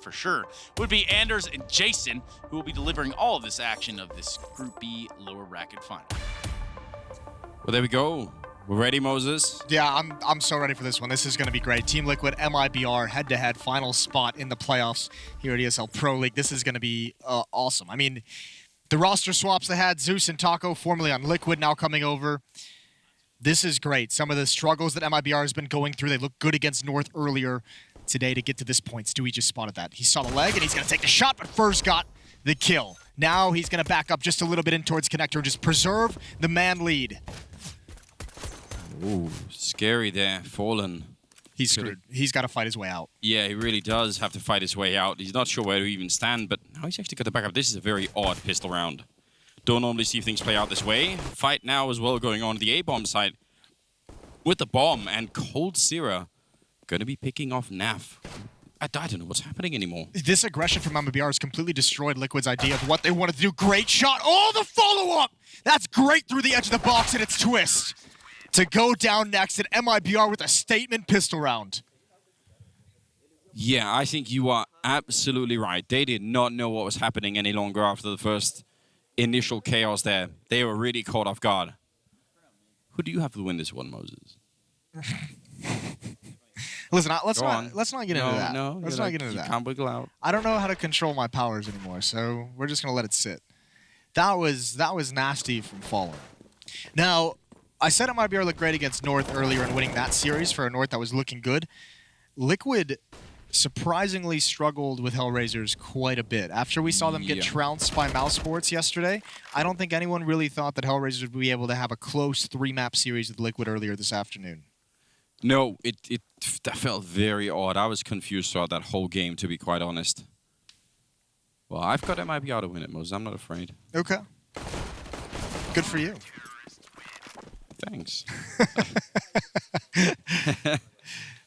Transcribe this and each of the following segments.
for sure would be Anders and Jason, who will be delivering all of this action of this Group B lower bracket final. Well, there we go. We're ready, Moses? Yeah, I'm so ready for this one. This is going to be great. Team Liquid, MIBR, head-to-head final spot in the playoffs here at ESL Pro League. This is going to be awesome. I mean, the roster swaps they had, Zeus and Taco formerly on Liquid, now coming over. This is great. Some of the struggles that MIBR has been going through, they looked good against North earlier today to get to this point. Stewie just spotted that. He saw the leg, and he's going to take the shot, but first got the kill. Now he's going to back up just a little bit in towards Connector and just preserve the man lead. Ooh, scary there. Fallen. He's screwed. He's got to fight his way out. Yeah, he really does have to fight his way out. He's not sure where to even stand, but now he's actually got the backup. This is a very odd pistol round. Don't normally see things play out this way. Fight now as well going on at the A-bomb side with the bomb, and coldzera going to be picking off NAF. I don't know what's happening anymore. This aggression from MIBR has completely destroyed Liquid's idea of what they wanted to do. Great shot. Oh, the follow-up! That's great through the edge of the box, and it's Twist to go down next at MIBR with a statement pistol round. Yeah, I think you are absolutely right. They did not know what was happening any longer after the first initial chaos there. They were really caught off guard. Who do you have to win this one, Moses? Listen, let's not get into that. No, let's not get into you that. Can't wiggle out. I don't know how to control my powers anymore, so we're just gonna let it sit. That was nasty from Fallen. Now, I said MIBR looked great against North earlier in winning that series for a North that was looking good. Liquid surprisingly struggled with Hellraisers quite a bit. After we saw them get trounced by Mouse Sports yesterday, I don't think anyone really thought that Hellraisers would be able to have a close 3-map series with Liquid earlier this afternoon. No, that felt very odd. I was confused throughout that whole game, to be quite honest. Well, I've got MIBR to win it, Moses. I'm not afraid. Okay. Good for you. Thanks.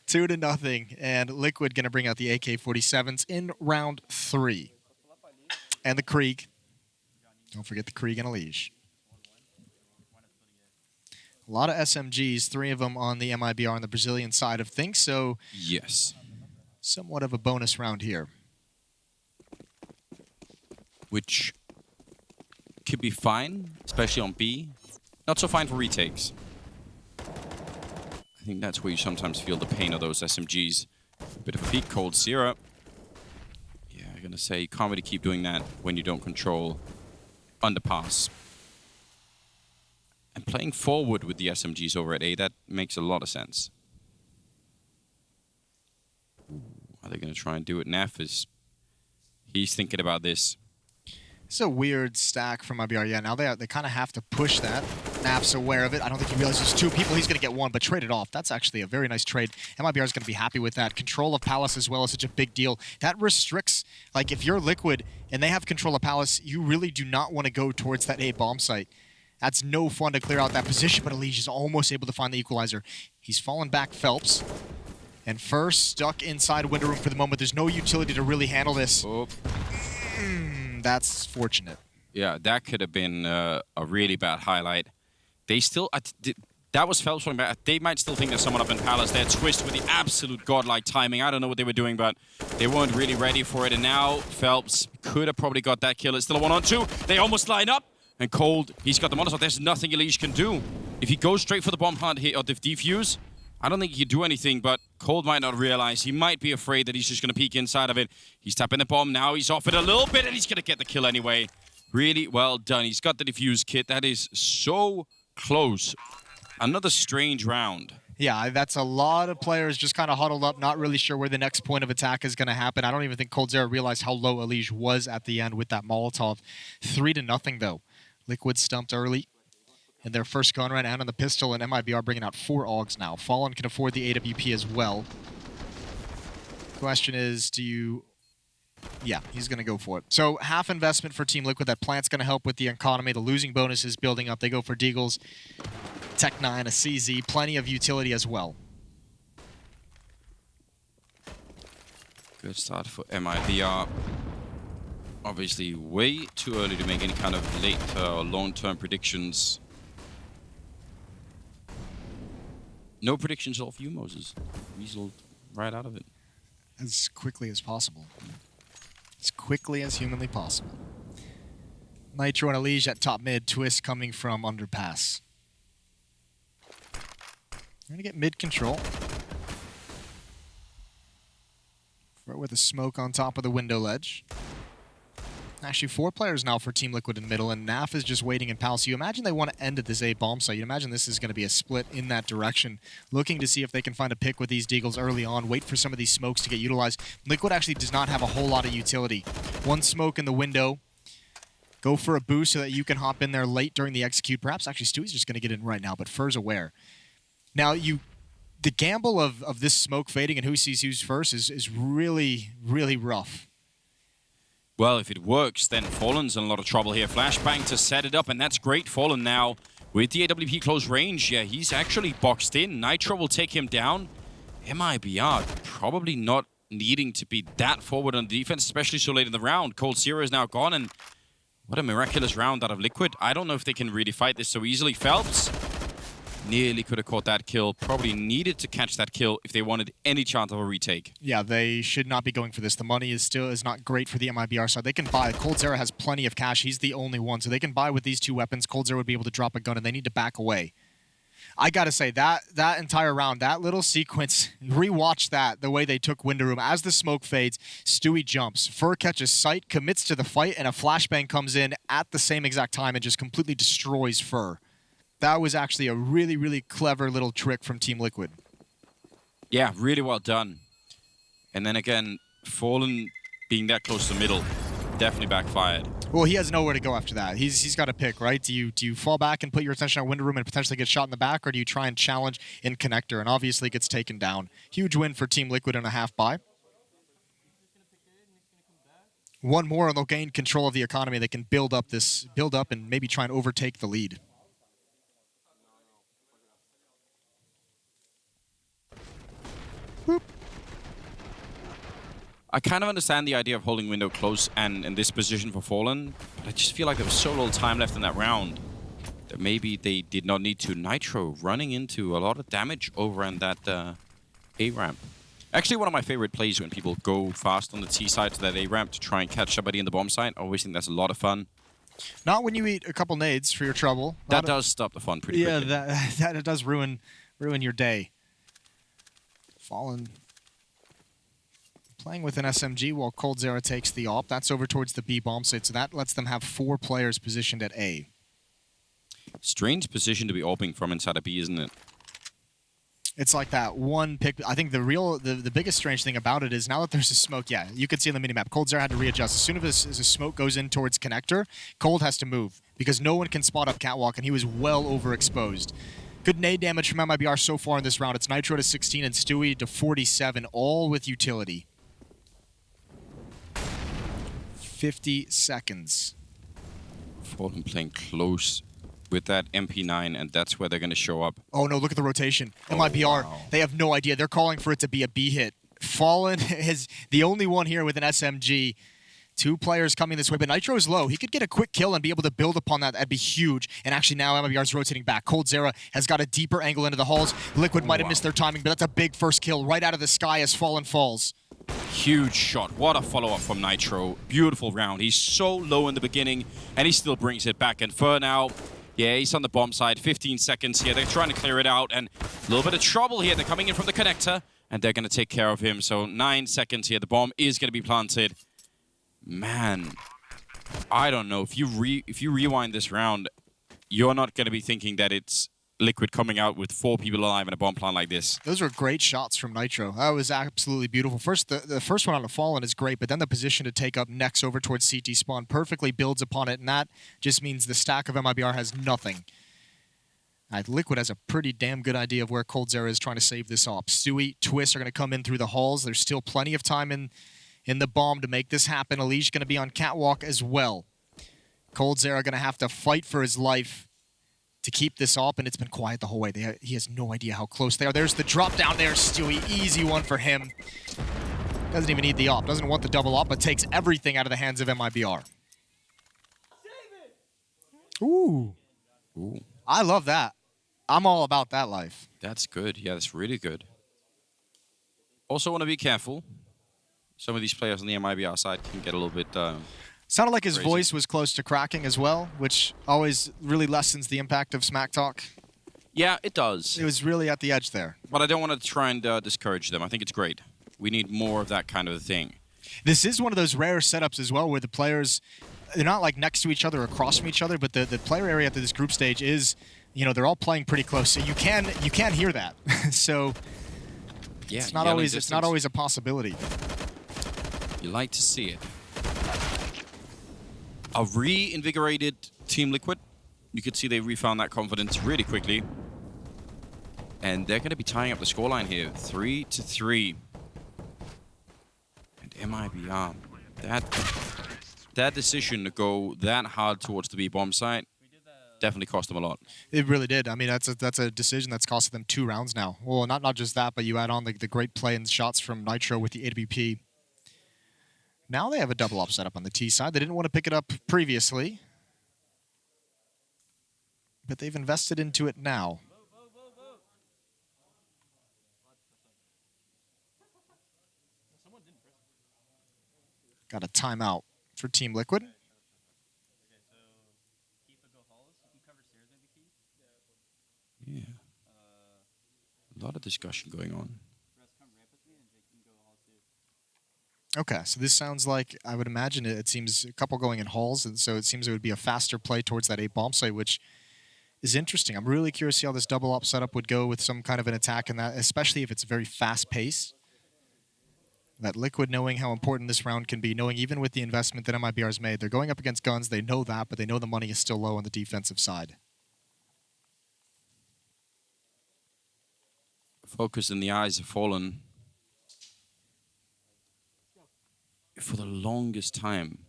2-0, and Liquid going to bring out the AK-47s in round 3. And the Krieg. Don't forget the Krieg and Elige. A lot of SMGs, 3 of them on the MIBR on the Brazilian side of things, so yes, somewhat of a bonus round here. Which could be fine, especially on B. Not so fine for retakes. I think that's where you sometimes feel the pain of those SMGs. A bit of a peak, coldzera. Yeah, I'm gonna say you can't really keep doing that when you don't control underpass. And playing forward with the SMGs over at A, that makes a lot of sense. Ooh, are they gonna try and do it? Neff he's thinking about this. It's a weird stack from MIBR. Yeah, now they kind of have to push that. Naf's aware of it. I don't think he realizes there's 2 people. He's going to get 1, but trade it off. That's actually a very nice trade. MIBR is going to be happy with that. Control of Palace as well is such a big deal. That restricts, like if you're Liquid and they have control of Palace, you really do not want to go towards that A bomb site. That's no fun to clear out that position, but Elige is almost able to find the equalizer. He's fallen back Phelps. And first, stuck inside window room for the moment. There's no utility to really handle this. Oh. That's fortunate. Yeah, that could have been a really bad highlight. They still... that was Phelps falling back. They might still think there's someone up in Palace there. Twist with the absolute godlike timing. I don't know what they were doing, but they weren't really ready for it. And now Phelps could have probably got that kill. It's still a 1-on-2. They almost line up. And Cold, he's got the molotov. There's nothing Elige can do. If he goes straight for the bomb hunt here, or the defuse, I don't think he can do anything, but Cold might not realize. He might be afraid that he's just going to peek inside of it. He's tapping the bomb now. He's off it a little bit, and he's going to get the kill anyway. Really well done. He's got the defuse kit. That is so close. Another strange round. Yeah, that's a lot of players just kind of huddled up, not really sure where the next point of attack is going to happen. I don't even think coldzera realized how low Elige was at the end with that Molotov. 3-0, though. Liquid stumped early in their first gun run and on the pistol, and MIBR bringing out 4 AUGs now. Fallen can afford the AWP as well. Question is, do you... Yeah, he's going to go for it. So half investment for Team Liquid. That plant's going to help with the economy. The losing bonus is building up. They go for Deagles, Tech 9, a CZ, plenty of utility as well. Good start for MIBR. Obviously, way too early to make any kind of late or long-term predictions. No predictions off you, Moses. Weaseled right out of it. As quickly as possible. as quickly as humanly possible. Nitro and Elige at top mid, Twist coming from underpass. We're gonna get mid control. With a smoke on top of the window ledge. Actually, 4 players now for Team Liquid in middle, and NAF is just waiting in Palace. You imagine they want to end at this A bomb site. You imagine this is going to be a split in that direction, looking to see if they can find a pick with these Deagles early on, wait for some of these smokes to get utilized. Liquid actually does not have a whole lot of utility. One smoke in the window. Go for a boost so that you can hop in there late during the execute. Perhaps actually Stewie's just going to get in right now, but Fur's aware. Now, the gamble of this smoke fading and who sees who's first is really, really rough. Well, if it works, then Fallen's in a lot of trouble here. Flashbang to set it up, and that's great. Fallen now with the AWP close range. Yeah, he's actually boxed in. Nitro will take him down. MIBR probably not needing to be that forward on defense, especially so late in the round. Cold Zero is now gone, and what a miraculous round out of Liquid. I don't know if they can really fight this so easily. Phelps nearly could have caught that kill. Probably needed to catch that kill if they wanted any chance of a retake. Yeah, they should not be going for this. The money is not great for the MIBR side. They can buy. Cold Zero has plenty of cash. He's the only one. So they can buy with these 2 weapons. Cold Zero would be able to drop a gun, and they need to back away. I got to say, that entire round, that little sequence, rewatch that, the way they took window room. As the smoke fades, Stewie jumps. Fur catches sight, commits to the fight, and a flashbang comes in at the same exact time and just completely destroys Fur. That was actually a really, really clever little trick from Team Liquid. Yeah, really well done. And then again, Fallen being that close to middle definitely backfired. Well, he has nowhere to go after that. He's got to pick, right? Do you fall back and put your attention on window room and potentially get shot in the back, or do you try and challenge in connector? And obviously gets taken down. Huge win for Team Liquid and a half buy. One more and they'll gain control of the economy. They can build up and maybe try and overtake the lead. Boop. I kind of understand the idea of holding window close and in this position for Fallen, but I just feel like there was so little time left in that round that maybe they did not need to. Nitro running into a lot of damage over on that A-ramp. Actually, one of my favorite plays when people go fast on the T side to that A-ramp to try and catch somebody in the bomb site. I always think that's a lot of fun. Not when you eat a couple nades for your trouble. That does stop the fun pretty quickly. Yeah, that does ruin your day. Fallen playing with an SMG while Cold Zero takes the AWP. That's over towards the B bomb site, so that lets them have 4 players positioned at A. Strange position to be AWPing from inside a B, isn't it? It's like that one pick. I think the biggest strange thing about it is now that there's a smoke, yeah, you can see on the minimap, Cold Zero had to readjust. As soon as a smoke goes in towards connector, Cold has to move because no one can spot up Catwalk, and he was well overexposed. Good nade damage from MIBR so far in this round. It's Nitro to 16 and Stewie to 47, all with utility. 50 seconds. Fallen playing close with that MP9, and that's where they're going to show up. Oh no, look at the rotation. MIBR, wow. They have no idea. They're calling for it to be a B hit. Fallen is the only one here with an SMG. 2 players coming this way, but Nitro is low. He could get a quick kill and be able to build upon that. That'd be huge. And actually now MIBR is rotating back. Cold Zero has got a deeper angle into the halls. Liquid might have missed their timing, but that's a big first kill right out of the sky as Fallen falls. Huge shot. What a follow-up from Nitro. Beautiful round. He's so low in the beginning, and he still brings it back. And for now, yeah, he's on the bomb side. 15 seconds here. They're trying to clear it out, and a little bit of trouble here. They're coming in from the connector, and they're going to take care of him. So 9 seconds here. The bomb is going to be planted. Man, I don't know. If you rewind this round, you're not going to be thinking that it's Liquid coming out with 4 people alive in a bomb plant like this. Those were great shots from Nitro. That was absolutely beautiful. First, the first one on the Fallen is great, but then the position to take up next over towards CT spawn perfectly builds upon it, and that just means the stack of MIBR has nothing. Liquid has a pretty damn good idea of where Cold Zero is trying to save this off. Stewie, Twist are going to come in through the halls. There's still plenty of time in the bomb to make this happen. Elige going to be on Catwalk as well. Cold Zero going to have to fight for his life to keep this up, and it's been quiet the whole way. He has no idea how close they are. There's the drop down there, Stewie. Easy one for him. Doesn't even need the op. Doesn't want the double op, but takes everything out of the hands of MIBR. Ooh. Ooh. I love that. I'm all about that life. That's good. Yeah, that's really good. Also want to be careful. Some of these players on the MIBR side can get a little bit... Sounded like his crazy. voice was close to cracking as well, which always really lessens the impact of smack talk. Yeah, it does. It was really at the edge there. But I don't want to try and discourage them. I think it's great. We need more of that kind of a thing. This is one of those rare setups as well where the players, they're not like next to each other or across from each other, but the player area at this group stage is, you know, they're all playing pretty close. So you can hear that. So Yeah, it's not always a possibility. You like to see it. A reinvigorated Team Liquid. You could see they refound that confidence really quickly. And they're going to be tying up the scoreline here. 3-3. And MIBR. That decision to go that hard towards the B bomb site definitely cost them a lot. It really did. I mean, that's a decision that's costed them 2 rounds now. Well, not just that, but you add on the great play and shots from Nitro with the AWP. Now they have a double up setup on the T side. They didn't want to pick it up previously, but they've invested into it now. Got a timeout for Team Liquid. Yeah. A lot of discussion going on. Okay, so this sounds like, I would imagine it seems a couple going in halls, and so it seems it would be a faster play towards that A bomb site, which is interesting. I'm really curious to see how this double op setup would go with some kind of an attack in that, especially if it's very fast paced. That Liquid, knowing how important this round can be, knowing even with the investment that MIBR has made, they're going up against guns, they know that, but they know the money is still low on the defensive side. Focus in the eyes have fallen. For the longest time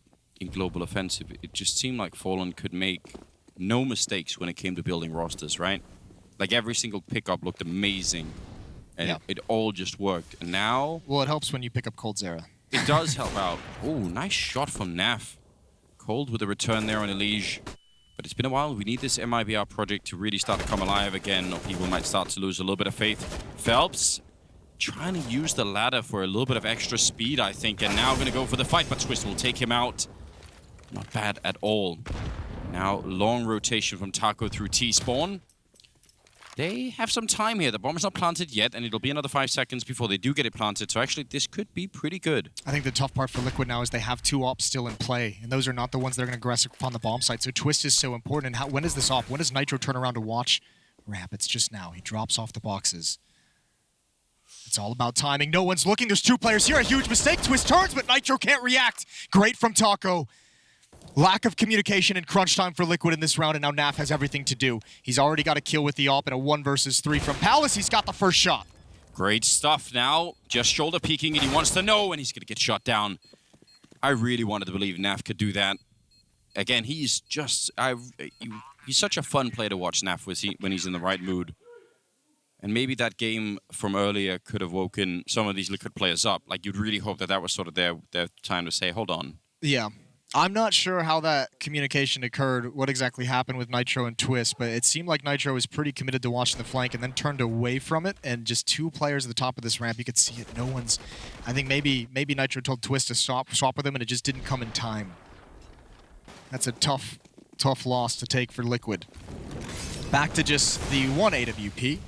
in Global Offensive, it just seemed like Fallen could make no mistakes when it came to building rosters, right? Like every single pickup looked amazing, and yeah. it all just worked. And now... Well, it helps when you pick up Cold Zera. It does help out. Oh, nice shot from Naf. Cold with a return there on Elige. But it's been a while. We need this MIBR project to really start to come alive again, or people might start to lose a little bit of faith. Phelps trying to use the ladder for a little bit of extra speed, I think, and now going to go for the fight, but Twist will take him out. Not bad at all. Now, long rotation from Taco through T-spawn. They have some time here. The bomb is not planted yet, and it'll be another 5 seconds before they do get it planted, so actually this could be pretty good. I think the tough part for Liquid now is they have 2 ops still in play, and those are not the ones that are going to aggressive upon the bomb site, so Twist is so important. And when is this op? When does Nitro turn around to watch Ramp? It's just now. He drops off the boxes. It's all about timing. No one's looking. There's 2 players here. A huge mistake. Twist turns, but Nitro can't react. Great from Taco. Lack of communication and crunch time for Liquid in this round, and now Naf has everything to do. He's already got a kill with the op and a 1 versus 3 from Palace. He's got the first shot. Great stuff now. Just shoulder peeking, and he wants to know, and he's going to get shot down. I really wanted to believe Naf could do that. Again, he's just... he's such a fun player to watch, Naf, when he's in the right mood. And maybe that game from earlier could have woken some of these Liquid players up. Like, you'd really hope that that was sort of their time to say, hold on. Yeah. I'm not sure how that communication occurred, what exactly happened with Nitro and Twist, but it seemed like Nitro was pretty committed to watching the flank and then turned away from it, and just 2 players at the top of this ramp, you could see it. No one's... I think maybe Nitro told Twist to swap with him, and it just didn't come in time. That's a tough loss to take for Liquid. Back to just the 1 AWP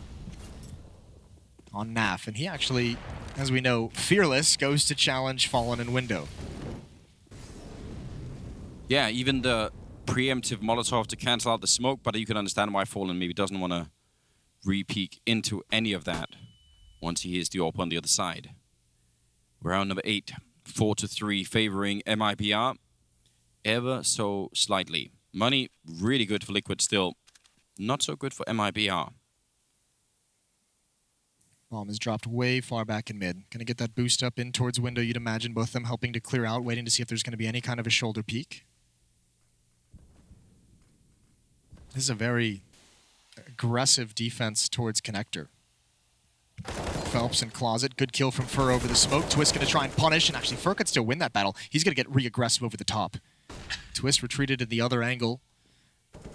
on Naf, and he actually, as we know, Fearless goes to challenge Fallen and Window. Yeah, even the preemptive Molotov to cancel out the smoke, but you can understand why Fallen maybe doesn't want to re-peek into any of that once he hears the AWP on the other side. Round number 8, 4-3, favoring MIBR ever so slightly. Money, really good for Liquid still. Not so good for MIBR. Bomb is dropped way far back in mid. Gonna get that boost up in towards Window, you'd imagine. Both of them helping to clear out, waiting to see if there's gonna be any kind of a shoulder peek. This is a very aggressive defense towards Connector. Phelps in Closet. Good kill from Fur over the smoke. Twist gonna try and punish, and actually Fur could still win that battle. He's gonna get re-aggressive over the top. Twist retreated in the other angle.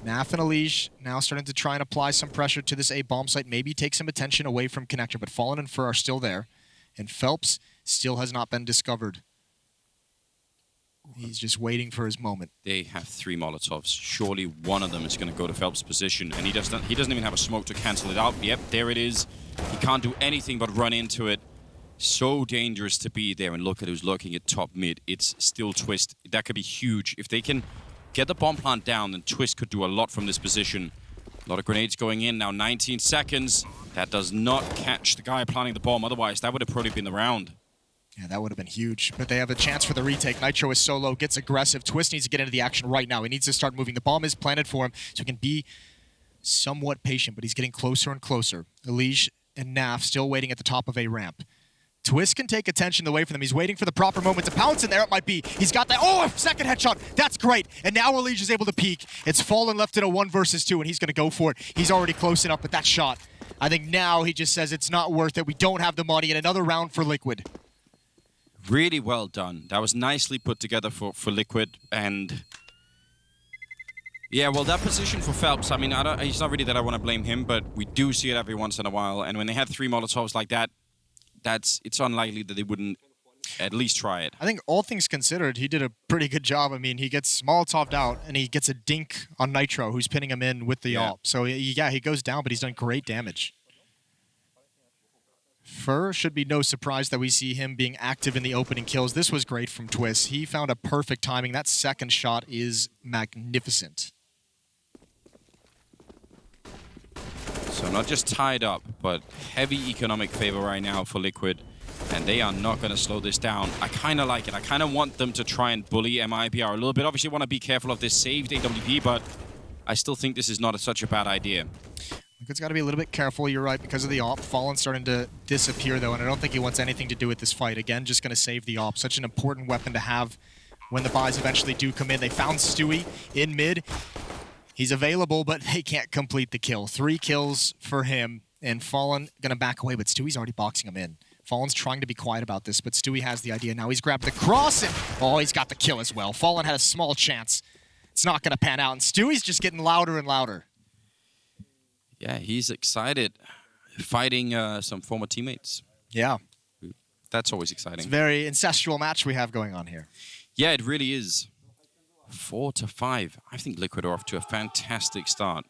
Naf and Elige now starting to try and apply some pressure to this A bomb site. Maybe take some attention away from Connector, but Fallen and Fur are still there. And Phelps still has not been discovered. He's just waiting for his moment. They have 3 Molotovs. Surely one of them is going to go to Phelps' position, and he doesn't even have a smoke to cancel it out. Yep, there it is. He can't do anything but run into it. So dangerous to be there, and look at who's lurking at top mid. It's still Twist. That could be huge. If they can get the bomb plant down, then Twist could do a lot from this position. A lot of grenades going in now, 19 seconds. That does not catch the guy planting the bomb. Otherwise, that would have probably been the round. Yeah, that would have been huge. But they have a chance for the retake. Nitro is so low, gets aggressive. Twist needs to get into the action right now. He needs to start moving. The bomb is planted for him, so he can be somewhat patient, but he's getting closer and closer. Elige and Naf still waiting at the top of a ramp. Twist can take attention away from them. He's waiting for the proper moment to pounce, and there it might be. He's got that. Oh, a second headshot. That's great. And now Elige is able to peek. It's Fallen left in a 1 versus 2, and he's going to go for it. He's already close enough, but that shot, I think now he just says it's not worth it. We don't have the money, and another round for Liquid. Really well done. That was nicely put together for Liquid. And yeah, well, that position for Phelps, I mean, it's not really that I want to blame him, but we do see it every once in a while. And when they had 3 Molotovs like that, it's unlikely that they wouldn't at least try it. I think all things considered, he did a pretty good job. I mean, he gets Molotov'd out, and he gets a dink on Nitro, who's pinning him in with the AWP. So yeah, he goes down, but he's done great damage. Fur should be no surprise that we see him being active in the opening kills. This was great from Twist. He found a perfect timing. That second shot is magnificent. So not just tied up, but heavy economic favor right now for Liquid. And they are not going to slow this down. I kind of like it. I kind of want them to try and bully MIBR a little bit. Obviously want to be careful of this saved AWP, but I still think this is not such a bad idea. Liquid's got to be a little bit careful, you're right, because of the AWP. Fallen's starting to disappear, though, and I don't think he wants anything to do with this fight. Again, just going to save the AWP. Such an important weapon to have when the buys eventually do come in. They found Stewie in mid. He's available, but they can't complete the kill. 3 kills for him, and Fallen going to back away, but Stewie's already boxing him in. Fallen's trying to be quiet about this, but Stewie has the idea. Now he's grabbed the cross, and oh, he's got the kill as well. Fallen had a small chance. It's not going to pan out, and Stewie's just getting louder and louder. Yeah, he's excited, fighting some former teammates. Yeah. That's always exciting. It's a very incestual match we have going on here. Yeah, it really is. 4-5. I think Liquid are off to a fantastic start.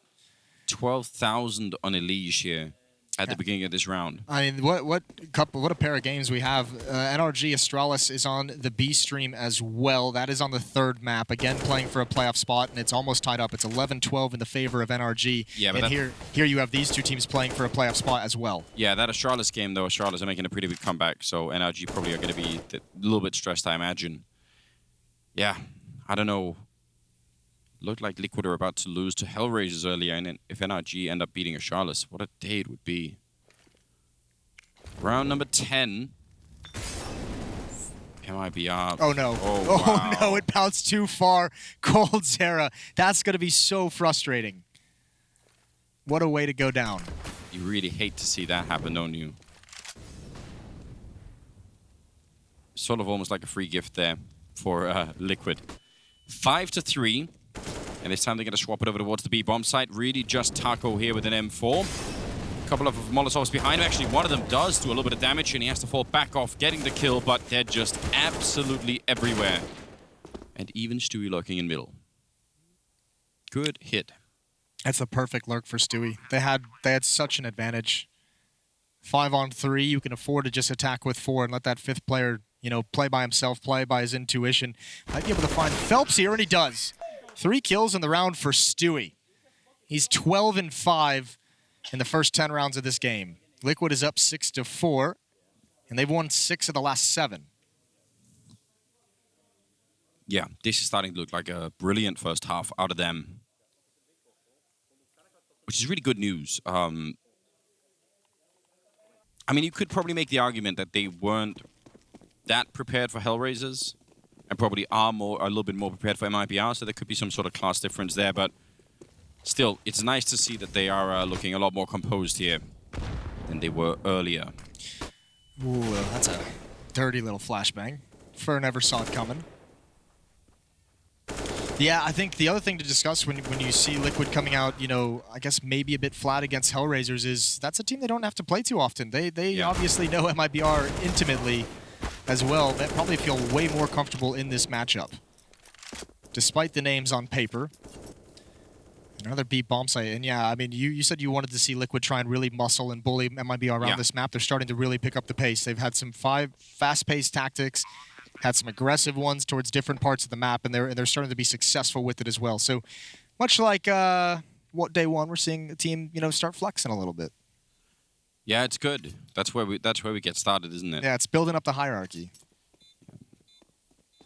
12,000 on Elige here at the beginning of this round. I mean, what a pair of games we have. NRG Astralis is on the B stream as well. That is on the 3rd map. Again, playing for a playoff spot, and it's almost tied up. It's 11-12 in the favor of NRG. Yeah, but and here you have these 2 teams playing for a playoff spot as well. Yeah, that Astralis game, though, Astralis are making a pretty big comeback, so NRG probably are going to be a little bit stressed, I imagine. Yeah, I don't know. Looked like Liquid are about to lose to Hellraisers earlier, and if NRG end up beating Astralis, what a day it would be. Round number 10. MIBR. Oh, no. Oh, wow. No, it bounced too far. Cold Zera. That's going to be so frustrating. What a way to go down. You really hate to see that happen, don't you? Sort of almost like a free gift there for Liquid. 5-3. And this time they're going to swap it over towards the B-bomb site. Really just Taco here with an M4. A couple of Molotovs behind him. Actually, one of them does do a little bit of damage, and he has to fall back off getting the kill, but they're just absolutely everywhere. And even Stewie lurking in middle. Good hit. That's the perfect lurk for Stewie. They had such an advantage. 5-on-3, you can afford to just attack with 4 and let that 5th player, you know, play by himself, play by his intuition. Might be able to find Phelps here, and he does. 3 kills in the round for Stewie. He's 12-5 in the first 10 rounds of this game. Liquid is up 6-4, and they've won 6 of the last 7. Yeah, this is starting to look like a brilliant first half out of them, which is really good news. I mean, you could probably make the argument that they weren't that prepared for Hellraisers, and probably are a little bit more prepared for MIBR, so there could be some sort of class difference there, but still, it's nice to see that they are looking a lot more composed here than they were earlier. Ooh, that's a dirty little flashbang. Fur never saw it coming. Yeah, I think the other thing to discuss when you see Liquid coming out, you know, I guess maybe a bit flat against Hellraisers is that's a team they don't have to play too often. They obviously know MIBR intimately. as well that probably feel way more comfortable in this matchup. Despite the names on paper. Another B bomb site. And yeah, I mean, you said you wanted to see Liquid try and really muscle and bully MIBR around this map. They're starting to really pick up the pace. They've had some fast-paced tactics, had some aggressive ones towards different parts of the map, and they're starting to be successful with it as well. So much like what day one, we're seeing the team, start flexing a little bit. Yeah, it's good. That's where we get started, isn't it? Yeah, it's building up the hierarchy.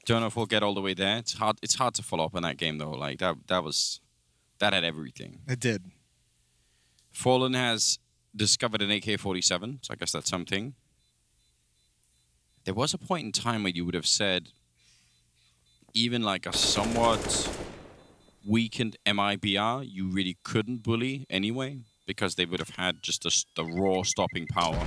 Don't know if we'll get all the way there. It's hard to follow up on that game though. Like that had everything. It did. Fallen has discovered an AK-47, so I guess that's something. There was a point in time where you would have said even like a somewhat weakened MIBR, you really couldn't bully anyway, because they would have had just the raw stopping power.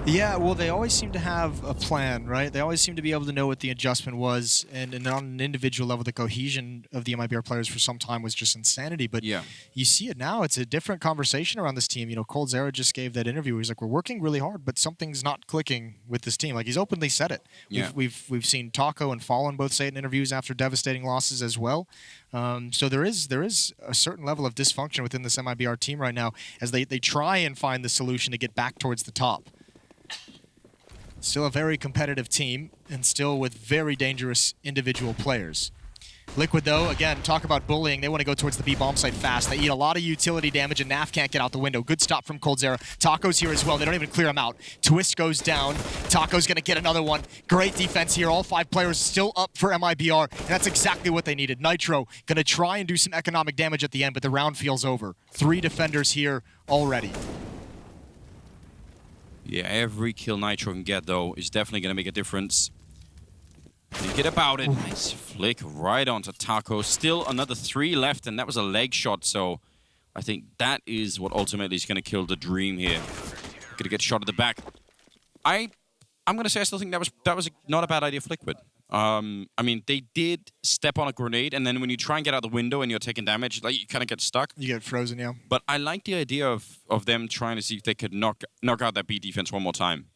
Yeah, well, they always seem to have a plan, right? They always seem to be able to know what the adjustment was, and on an individual level, the cohesion of the MIBR players for some time was just insanity. But yeah, you see it now. It's a different conversation around this team. coldzera just gave that interview where he's like, we're working really hard, but something's not clicking with this team. Like, he's openly said it. Yeah. We've seen Taco and Fallen both say it in interviews after devastating losses as well. So there is a certain level of dysfunction within this MIBR team right now as they try and find the solution to get back towards the top. Still a very competitive team, and still with very dangerous individual players. Liquid, though, again, talk about bullying. They want to go towards the B bomb site fast. They eat a lot of utility damage, and Naf can't get out the window. Good stop from coldzera. Taco's here as well. They don't even clear him out. Twist goes down. Taco's going to get another one. Great defense here. All 5 players still up for MIBR, and that's exactly what they needed. Nitro going to try and do some economic damage at the end, but the round feels over. 3 defenders here already. Yeah, every kill Nitro can get, though, is definitely going to make a difference. Thinking about it. Nice flick right onto Taco. Still another 3 left, and that was a leg shot, so I think that is what ultimately is going to kill the dream here. Going to get shot at the back. I'm going to say I still think that was not a bad idea for Liquid. I mean, they did step on a grenade, and then when you try and get out the window and you're taking damage, like, you kind of get stuck. You get frozen, yeah. But I like the idea of them trying to see if they could knock out that B defense one more time.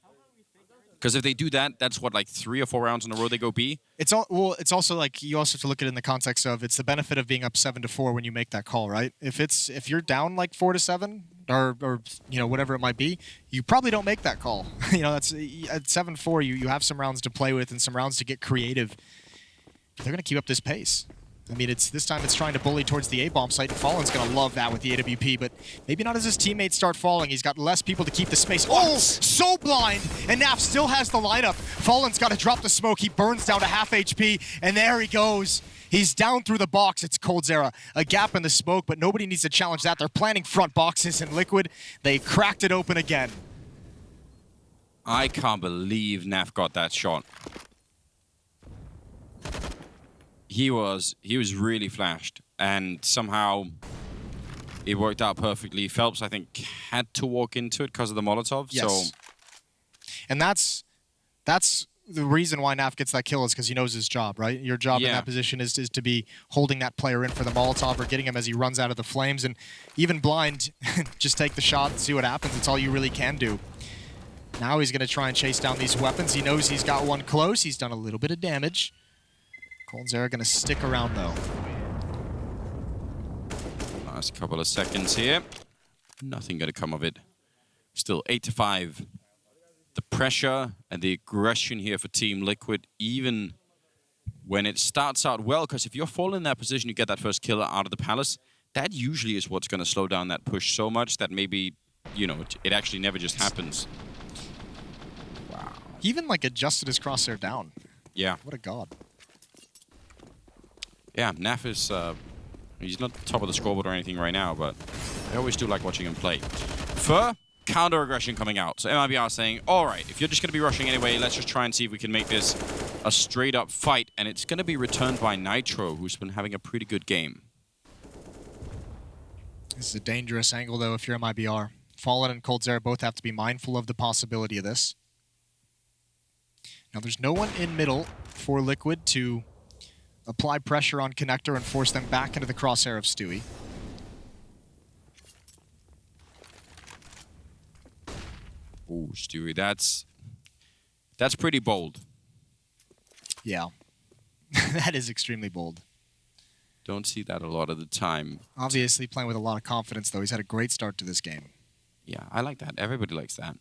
Because if they do that, that's what, like 3 or 4 rounds in a row they go B. It's also like you also have to look at it in the context of it's the benefit of being up 7-4 when you make that call, right? If you're down like 4-7 or whatever it might be, you probably don't make that call. That's at 7-4 you have some rounds to play with and some rounds to get creative. They're gonna keep up this pace. I mean, this time it's trying to bully towards the A-bomb site, and Fallen's going to love that with the AWP, but maybe not as his teammates start falling. He's got less people to keep the space. Oh, so blind! And Naf still has the lineup. Fallen's got to drop the smoke. He burns down to half HP, and there he goes. He's down through the box. It's coldzera. A gap in the smoke, but nobody needs to challenge that. They're planning front boxes in Liquid. They cracked it open again. I can't believe Naf got that shot. He was really flashed, and somehow it worked out perfectly. Phelps, I think, had to walk into it because of the Molotov. Yes. So, and that's the reason why Naf gets that kill is because he knows his job, right? Your job in that position is to be holding that player in for the Molotov or getting him as he runs out of the flames. And even blind, just take the shot and see what happens. It's all you really can do. Now he's going to try and chase down these weapons. He knows he's got one close. He's done a little bit of damage. coldzera gonna stick around though. Last couple of seconds here. Nothing gonna come of it. Still 8-5. The pressure and the aggression here for Team Liquid, even when it starts out well, because if you're falling in that position, you get that first kill out of the palace, that usually is what's gonna slow down that push so much that maybe, it actually never just happens. Wow. He even like adjusted his crosshair down. Yeah. What a god. Yeah, Naf is, he's not top of the scoreboard or anything right now, but I always do like watching him play. For counter-aggression coming out. So MIBR saying, all right, if you're just going to be rushing anyway, let's just try and see if we can make this a straight-up fight. And it's going to be returned by Nitro, who's been having a pretty good game. This is a dangerous angle, though, if you're MIBR. Fallen and coldzera both have to be mindful of the possibility of this. Now, there's no one in middle for Liquid to apply pressure on Connector and force them back into the crosshair of Stewie. Ooh, Stewie, that's pretty bold. Yeah. That is extremely bold. Don't see that a lot of the time. Obviously playing with a lot of confidence, though. He's had a great start to this game. Yeah, I like that. Everybody likes that.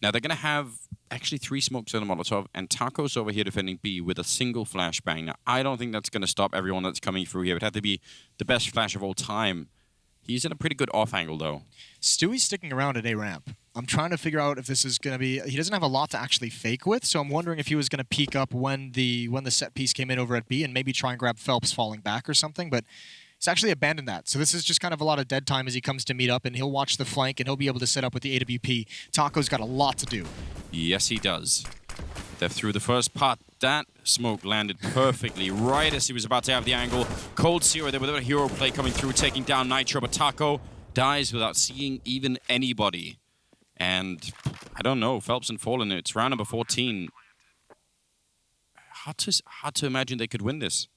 Now they're going to have actually 3 smokes and a Molotov, and Taco's over here defending B with a single flashbang. Now, I don't think that's going to stop everyone that's coming through here. It had to be the best flash of all time. He's in a pretty good off angle, though. Stewie's sticking around at A ramp. I'm trying to figure out if this is going to be... He doesn't have a lot to actually fake with, so I'm wondering if he was going to peek up when the set piece came in over at B and maybe try and grab Phelps falling back or something, but he's actually abandoned that. So this is just kind of a lot of dead time as he comes to meet up, and he'll watch the flank, and he'll be able to set up with the AWP. Taco's got a lot to do. Yes, he does. They're through the first part. That smoke landed perfectly right as he was about to have the angle. Cold Zero there with a hero play coming through, taking down Nitro, but Taco dies without seeing even anybody. And I don't know, Phelps and Fallen, it's round number 14. Hard to imagine they could win this.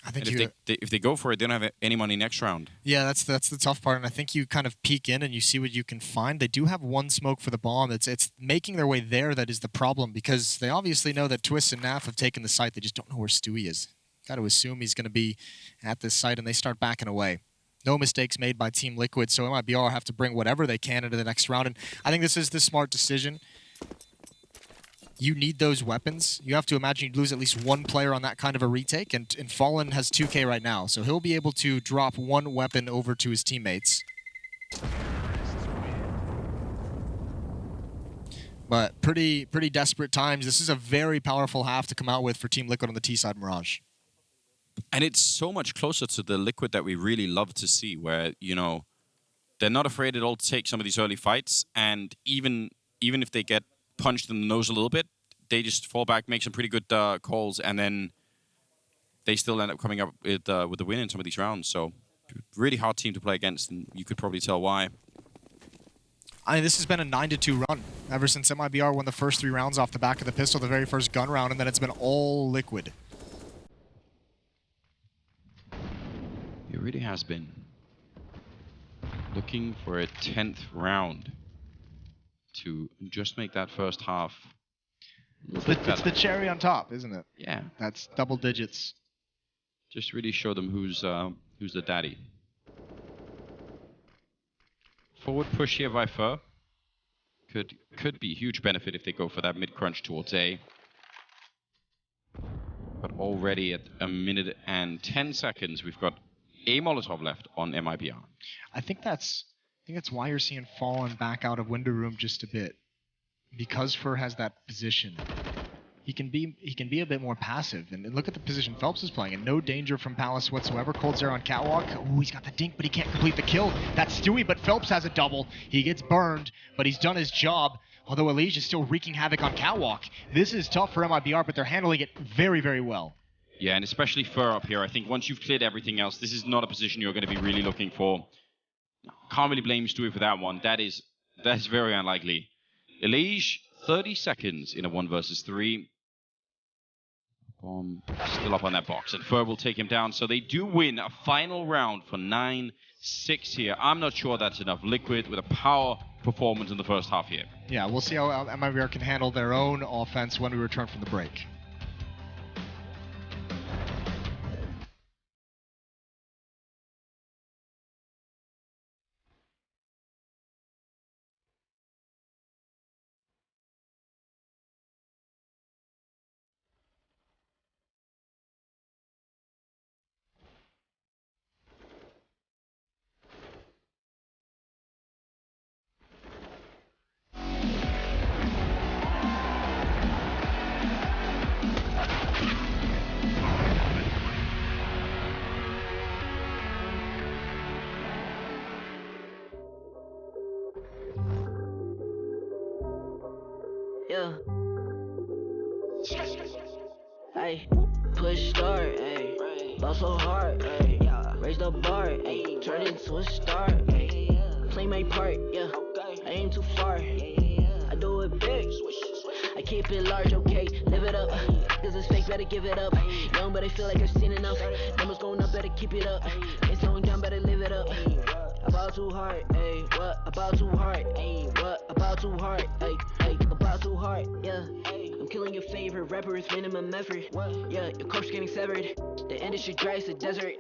I think if they go for it, they don't have any money next round. Yeah, that's the tough part, and I think you kind of peek in and you see what you can find. They do have 1 smoke for the bomb. It's making their way there that is the problem, because they obviously know that Twist and Naf have taken the site. They just don't know where Stewie is. Got to assume he's going to be at this site, and they start backing away. No mistakes made by Team Liquid, so MIBR have to bring whatever they can into the next round, and I think this is the smart decision. You need those weapons. You have to imagine you'd lose at least 1 player on that kind of a retake, and Fallen has 2K right now, so he'll be able to drop 1 weapon over to his teammates. But pretty desperate times. This is a very powerful half to come out with for Team Liquid on the T side Mirage. And it's so much closer to the Liquid that we really love to see, where, you know, they're not afraid at all to take some of these early fights, and even if they get punched in the nose a little bit, they just fall back, make some pretty good calls, and then they still end up coming up with the win in some of these rounds. So, really hard team to play against, and you could probably tell why. I mean, this has been a 9-2 run ever since MIBR won the first 3 rounds off the back of the pistol, the very first gun round, and then it's been all Liquid. It really has been. Looking for a 10th round to just make that first half. It's the cherry on top, isn't it? Yeah. That's double digits. Just really show them who's the daddy. Forward push here by Fur. Could be a huge benefit if they go for that mid crunch towards A. But already at 1 minute and 10 seconds, we've got a Molotov left on MIBR. I think that's why you're seeing Fallen back out of window room just a bit, because Fur has that position. He can be a bit more passive, and look at the position Phelps is playing, and no danger from Palace whatsoever. Cold Zero on catwalk. Ooh, he's got the dink, but he can't complete the kill. That's Stewie, but Phelps has a double. He gets burned, but he's done his job. Although Elige is still wreaking havoc on catwalk. This is tough for MIBR, but they're handling it very, very well. Yeah, and especially Fur up here. I think once you've cleared everything else, this is not a position you're going to be really looking for. Can't really blame Stewie for that one. That's very unlikely. Elige, 30 seconds in a 1 versus 3. Bomb still up on that box, and Fur will take him down. So they do win a final round for 9-6 here. I'm not sure that's enough. Liquid with a power performance in the first half here. Yeah, we'll see how MIBR can handle their own offense when we return from the break. Yeah. Hey, push start, ayy. Ball so hard, ayy. Raise the bar, ayy. Turn into a star, ayy. Play my part, yeah. I ain't too far. I do it big. I keep it large, okay. Live it up. Cause it's fake, better give it up. Young, but I feel like I've seen enough. Numbers going up, better keep it up. Ain't slowing down, better live it up. About too hard, ayy. What about too hard, ayy? What about too hard, ayy? About too hard, yeah. I'm killing your favorite rapper with minimum effort. Yeah, your corpse getting severed. The industry dries the desert.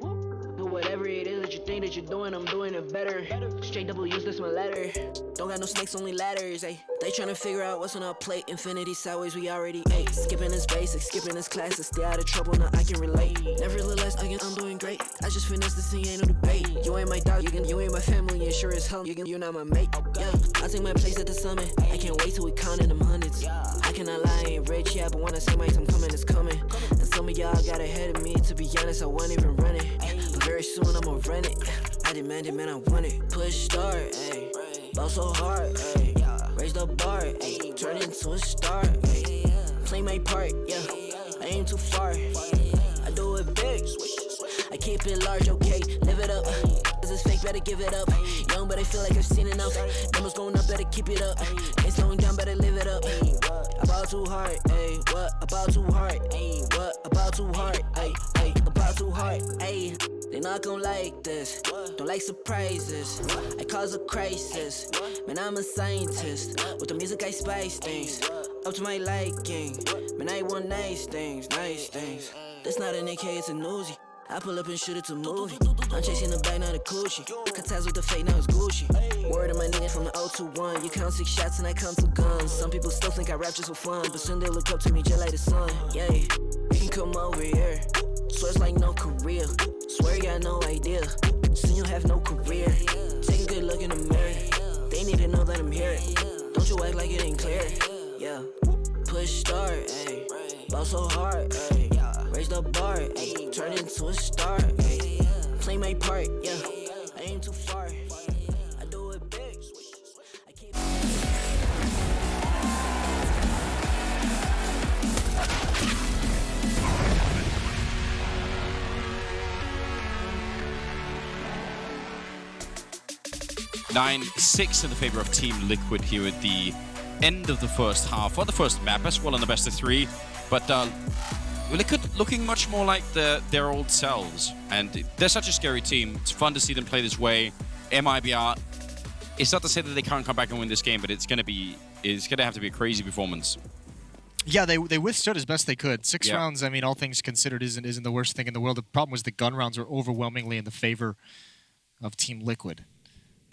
Do whatever it is that you think that you're doing, I'm doing it better. Straight double use, that's my ladder. Don't got no snakes, only ladders, ayy. They tryna figure out what's on our plate. Infinity sideways, we already ate. Skipping is basic, skipping is classic. Stay out of trouble, now I can relate. Nevertheless, I'm doing great. I just finished this thing, ain't no debate. You ain't my dog, you ain't my family, and sure as hell, you're not my mate. Yeah, I take my place at the summit. I can't wait till we counting them hundreds. I cannot lie, I ain't rich, yeah, but when I say my time coming, it's coming. And some of y'all got ahead of me, to be honest, I wasn't even running. But very soon I'ma run it. I demand it, man, I want it. Push start, ayy. Ball so hard, ayy. Raise the bar, ayy. Turn into a star, ayy. Play my part, yeah. I aim too far. I do it big. I keep it large, okay. Live it up. This is fake, better give it up. Young, but I feel like I've seen enough. Numbers going up, better keep it up. Ain't slowing down, better live it up. About too hard, ayy. What about too hard, ayy? What about too hard, ayy? About too hard, ayy. They not gon' like this, don't like surprises. I cause a crisis, man, I'm a scientist. With the music I spice things, up to my liking. Man, I want nice things, nice things. That's not an AK, it's a Uzi. I pull up and shoot it to movie. I'm chasing the bag, not a coochie. Cut ties with the fake, now it's Gucci. Word of my nigga from the 021. You count 6 shots and I count 2 guns. Some people still think I rap just for fun, but soon they look up to me just like the sun. Yeah, you can come over here. Swear it's like no career. Swear you got no idea. Soon you'll have no career. Take a good look in the mirror. They need to know that I'm here. Don't you act like it ain't clear. Yeah. Push start, ayy. Ball so hard, ayy. Raise the bar, ayy. Turn into a star, ayy. Play my part, yeah. I aim too far. I do it big. I keep. 9-6 in the favor of Team Liquid here at the end of the first half, or the first map as well in the best of 3. But Liquid looking much more like their old selves. And they're such a scary team. It's fun to see them play this way. MIBR, it's not to say that they can't come back and win this game, but it's gonna have to be a crazy performance. Yeah, they withstood as best they could. 6 rounds, I mean, all things considered, isn't the worst thing in the world. The problem was the gun rounds were overwhelmingly in the favor of Team Liquid.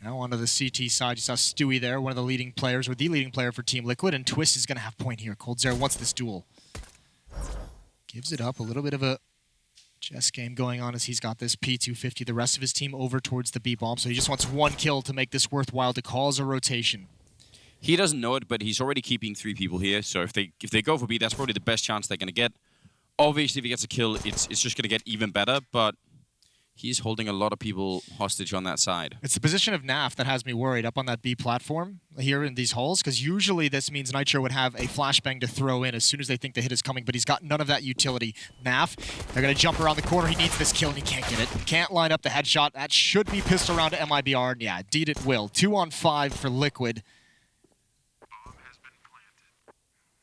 Now onto the CT side, you saw Stewie there, one of the leading players, or the leading player for Team Liquid, and Twist is going to have point here. coldzera wants this duel. Gives it up, a little bit of a chess game going on as he's got this P250. The rest of his team over towards the B-bomb, so he just wants 1 kill to make this worthwhile, to cause a rotation. He doesn't know it, but he's already keeping 3 people here, so if they go for B, that's probably the best chance they're going to get. Obviously, if he gets a kill, it's just going to get even better, but he's holding a lot of people hostage on that side. It's the position of NAF that has me worried up on that B platform here in these halls, because usually this means Nitro would have a flashbang to throw in as soon as they think the hit is coming, but he's got none of that utility. NAF, they're going to jump around the corner. He needs this kill, and he can't get it. Can't line up the headshot. That should be pissed around to MIBR, and yeah, indeed it will. 2 on 5 for Liquid.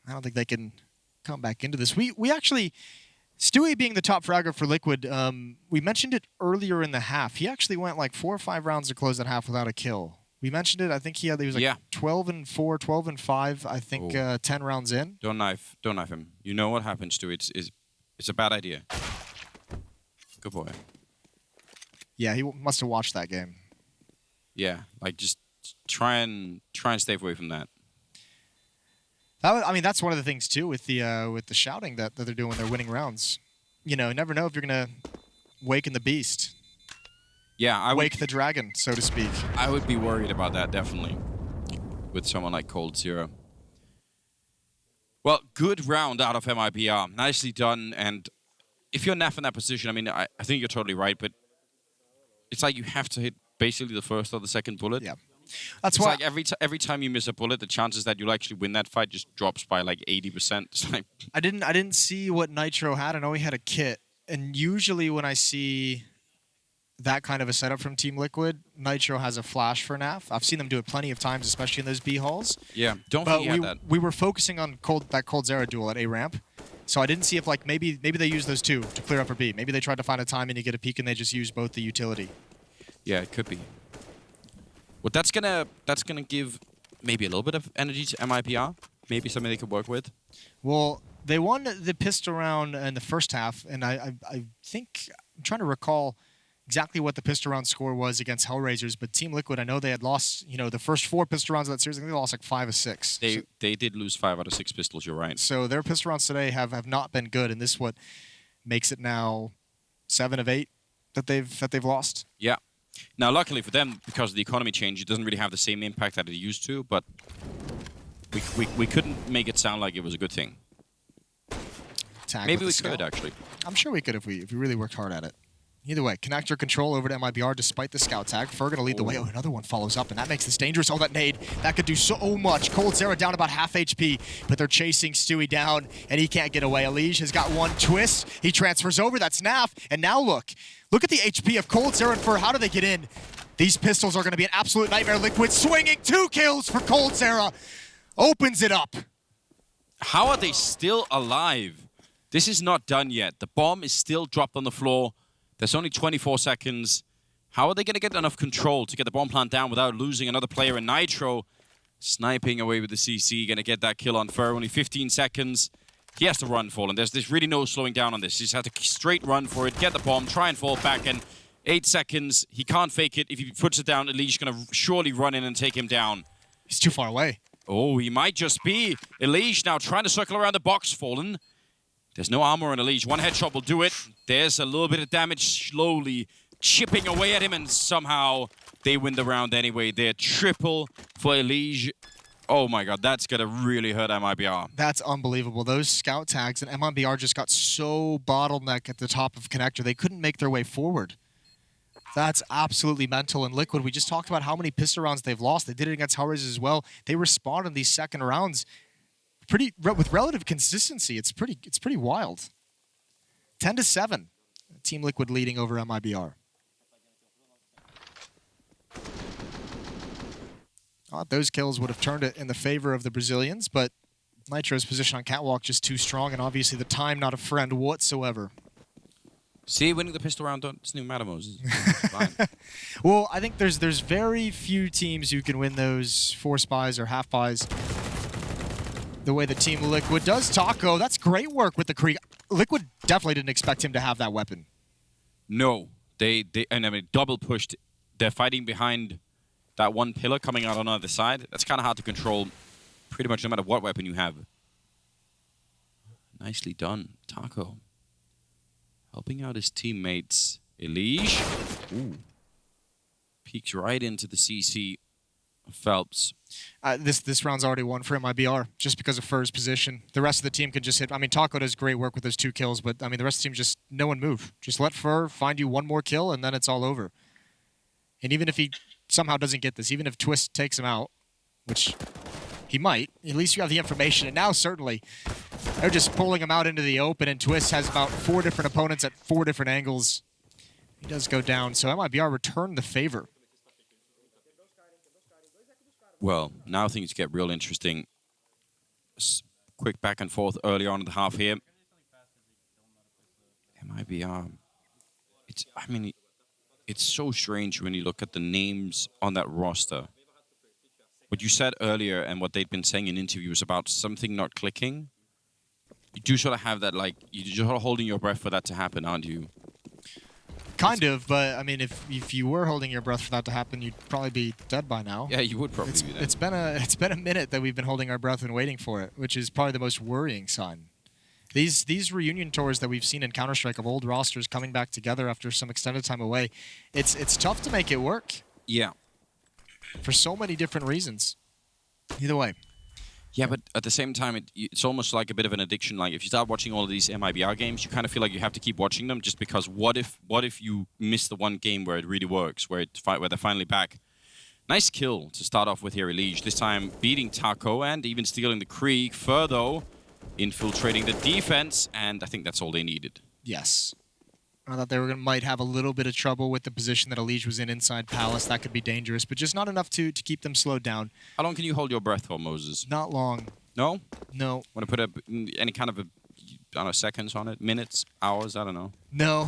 I don't think they can come back into this. We actually... Stewie being the top fragger for Liquid, we mentioned it earlier in the half. He actually went like 4 or 5 rounds to close that half without a kill. We mentioned it. I think he was like 12-4, 12-5. I think 10 rounds in. Don't knife him. You know what happens to it. It's a bad idea. Good boy. Yeah, he must have watched that game. Yeah, like just try and stay away from that. I mean, that's one of the things too with the shouting that they're doing when they're winning rounds. You know, never know if you're gonna waken the beast. Yeah, wake the dragon, so to speak. I would be worried about that definitely, with someone like coldzera. Well, good round out of MIBR, nicely done. And if you're NAF in that position, I mean, I think you're totally right, but it's like you have to hit basically the first or the second bullet. Yeah. That's it's why like every time you miss a bullet, the chances that you'll actually win that fight just drops by like 80%. It's like I didn't see what Nitro had. I know he had a kit, and usually when I see that kind of a setup from Team Liquid, Nitro has a flash for NAF. I've seen them do it plenty of times, especially in those B halls. Yeah, don't forget that. We were focusing on that coldzera duel at A ramp, so I didn't see if like maybe they used those 2 to clear up for B. Maybe they tried to find a timing to get a peek and they just used both the utility. Yeah, it could be. Well, that's gonna give maybe a little bit of energy to MIBR. maybe something they could work with? Well, they won the pistol round in the first half, and I think I'm trying to recall exactly what the pistol round score was against Hellraisers, but Team Liquid, I know they had lost, the first 4 pistol rounds of that series. I think they lost like 5 of 6. They did lose 5 out of 6 pistols. You're right. So their pistol rounds today have not been good, and this is what makes it now 7 of 8 that they've lost. Yeah. Now, luckily for them, because of the economy change, it doesn't really have the same impact that it used to, but we couldn't make it sound like it was a good thing. Maybe we could, actually. I'm sure we could if we really worked hard at it. Either way, connector control over to MIBR despite the scout tag. Fer going to lead the way. Oh, another one follows up, and that makes this dangerous. Oh, that nade. That could do so much. Cold Zera down about half HP, but they're chasing Stewie down, and he can't get away. Elige has got one twist. He transfers over. That's Naf. And now look at the HP of Cold Zera and Fer. How do they get in? These pistols are going to be an absolute nightmare. Liquid swinging 2 kills for Cold Zera. Opens it up. How are they still alive? This is not done yet. The bomb is still dropped on the floor. There's only 24 seconds. How are they going to get enough control to get the bomb plant down without losing another player in Nitro? Sniping away with the CC, going to get that kill on Fer. Only 15 seconds. He has to run, Fallen. There's really no slowing down on this. He just has to straight run for it, get the bomb, try and fall back, and 8 seconds. He can't fake it. If he puts it down, Elige's going to surely run in and take him down. He's too far away. Oh, he might just be. Elige now trying to circle around the box, Fallen. There's no armor on Elige. One headshot will do it. There's a little bit of damage slowly chipping away at him, and somehow they win the round anyway. They're triple for Elige. Oh my god, that's going to really hurt MIBR. That's unbelievable. Those scout tags and MIBR just got so bottlenecked at the top of connector. They couldn't make their way forward. That's absolutely mental. And Liquid, we just talked about how many pistol rounds they've lost. They did it against Hellraisers as well. They respond in these second rounds with relative consistency. It's pretty wild. 10-7. Team Liquid leading over MIBR. Those kills would have turned it in the favor of the Brazilians, but Nitro's position on Catwalk just too strong, and obviously the time not a friend whatsoever. See, winning the pistol round doesn't even matter, Moses. Fine. Well, I think there's very few teams who can win those 4 spies or half buys the way the Team Liquid does. Taco, that's great work with the Krieg. Liquid definitely didn't expect him to have that weapon. No, they double pushed. They're fighting behind that one pillar coming out on the other side. That's kind of hard to control pretty much no matter what weapon you have. Nicely done, Taco. Helping out his teammates. Elige. Ooh. Peeks right into the CC. Phelps. This round's already won for MIBR just because of Fer's position. The rest of the team can just hit. I mean, Taco does great work with those 2 kills, but I mean, the rest of the team just no one move. Just let Fer find you one more kill, and then it's all over. And even if he somehow doesn't get this, even if Twist takes him out, which he might, at least you have the information. And now certainly they're just pulling him out into the open, and Twist has about 4 different opponents at 4 different angles. He does go down, so MIBR returned the favor. Well, now things get real interesting. Quick back and forth early on in the half here. MIBR. It's so strange when you look at the names on that roster. What you said earlier and what they'd been saying in interviews about something not clicking. You do sort of have that, like, you're sort of holding your breath for that to happen, aren't you? Kind of, but I mean, if you were holding your breath for that to happen, you'd probably be dead by now. Yeah, you would probably be dead. It's been a minute that we've been holding our breath and waiting for it, which is probably the most worrying sign. These reunion tours that we've seen in Counter-Strike of old rosters coming back together after some extended time away, it's tough to make it work. Yeah. For so many different reasons. Either way. Yeah, but at the same time, it's almost like a bit of an addiction. Like, if you start watching all of these MIBR games, you kind of feel like you have to keep watching them, just because what if you miss the one game where it really works, where they're finally back? Nice kill to start off with here, Elige. This time beating Taco and even stealing the Krieg. Further, infiltrating the defense, and I think that's all they needed. Yes. I thought they might have a little bit of trouble with the position that Elige was in inside Palace. That could be dangerous, but just not enough to keep them slowed down. How long can you hold your breath for, Moses? Not long. No? No. Want to put any kind of I don't know, seconds on it? Minutes? Hours? I don't know. No.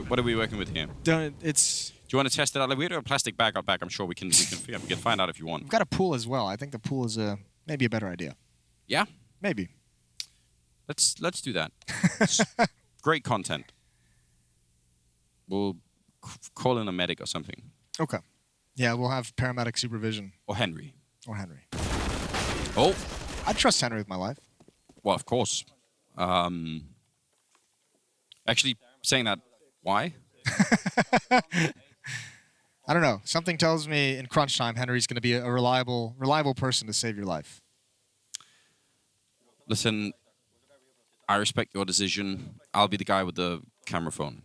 What are we working with here? Do you want to test it out? We have a plastic bag out back. I'm sure we can find out if you want. We've got a pool as well. I think the pool is maybe a better idea. Yeah, Maybe. let's do that. Great content. We'll call in a medic or something. Okay. Yeah, we'll have paramedic supervision. Or Henry. Or Henry. Oh, I trust Henry with my life. well, of course. Actually, saying that, why? I don't know. Something tells me in crunch time, Henry's going to be a reliable person to save your life. Listen, I respect your decision. I'll be the guy with the camera phone.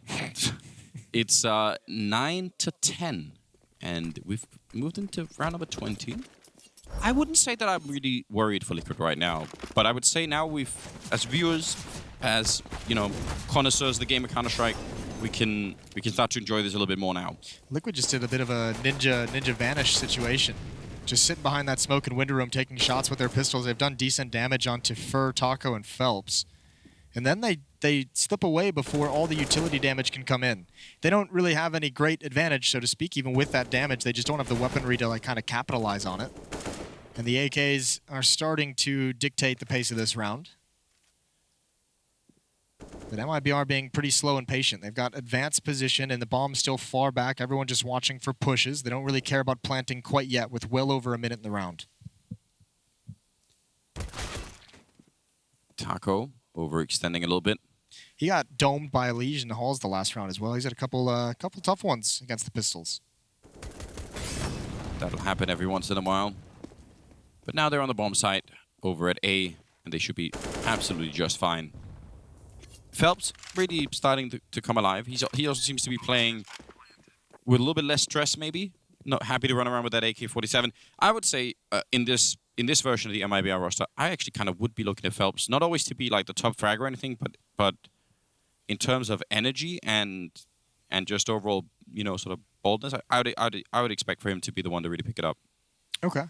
It's 9 to 10, and we've moved into round number 20. I wouldn't say that I'm really worried for Liquid right now, but I would say now we've, as viewers, as connoisseurs of the game of Counter-Strike, we can start to enjoy this a little bit more now. Liquid just did a bit of a ninja vanish situation. Just sitting behind that smoke in window room, taking shots with their pistols. They've done decent damage onto Fur, Taco, and Phelps. And then they slip away before all the utility damage can come in. They don't really have any great advantage, so to speak, even with that damage. They just don't have the weaponry to like kind of capitalize on it. And the AKs are starting to dictate the pace of this round. But MIBR being pretty slow and patient. They've got advanced position and the bomb's still far back. Everyone just watching for pushes. They don't really care about planting quite yet with well over a minute in the round. Taco overextending a little bit. He got domed by Liege in the halls the last round as well. He's had a couple tough ones against the pistols. That'll happen every once in a while. But now they're on the bomb site over at A, and they should be absolutely just fine. Phelps really starting to come alive. He also seems to be playing with a little bit less stress, maybe. Not happy to run around with that AK-47. I would say in this version of the MIBR roster, I actually kind of would be looking at Phelps, not always to be like the top frag or anything, but in terms of energy and just overall, sort of boldness, I would expect for him to be the one to really pick it up. Okay.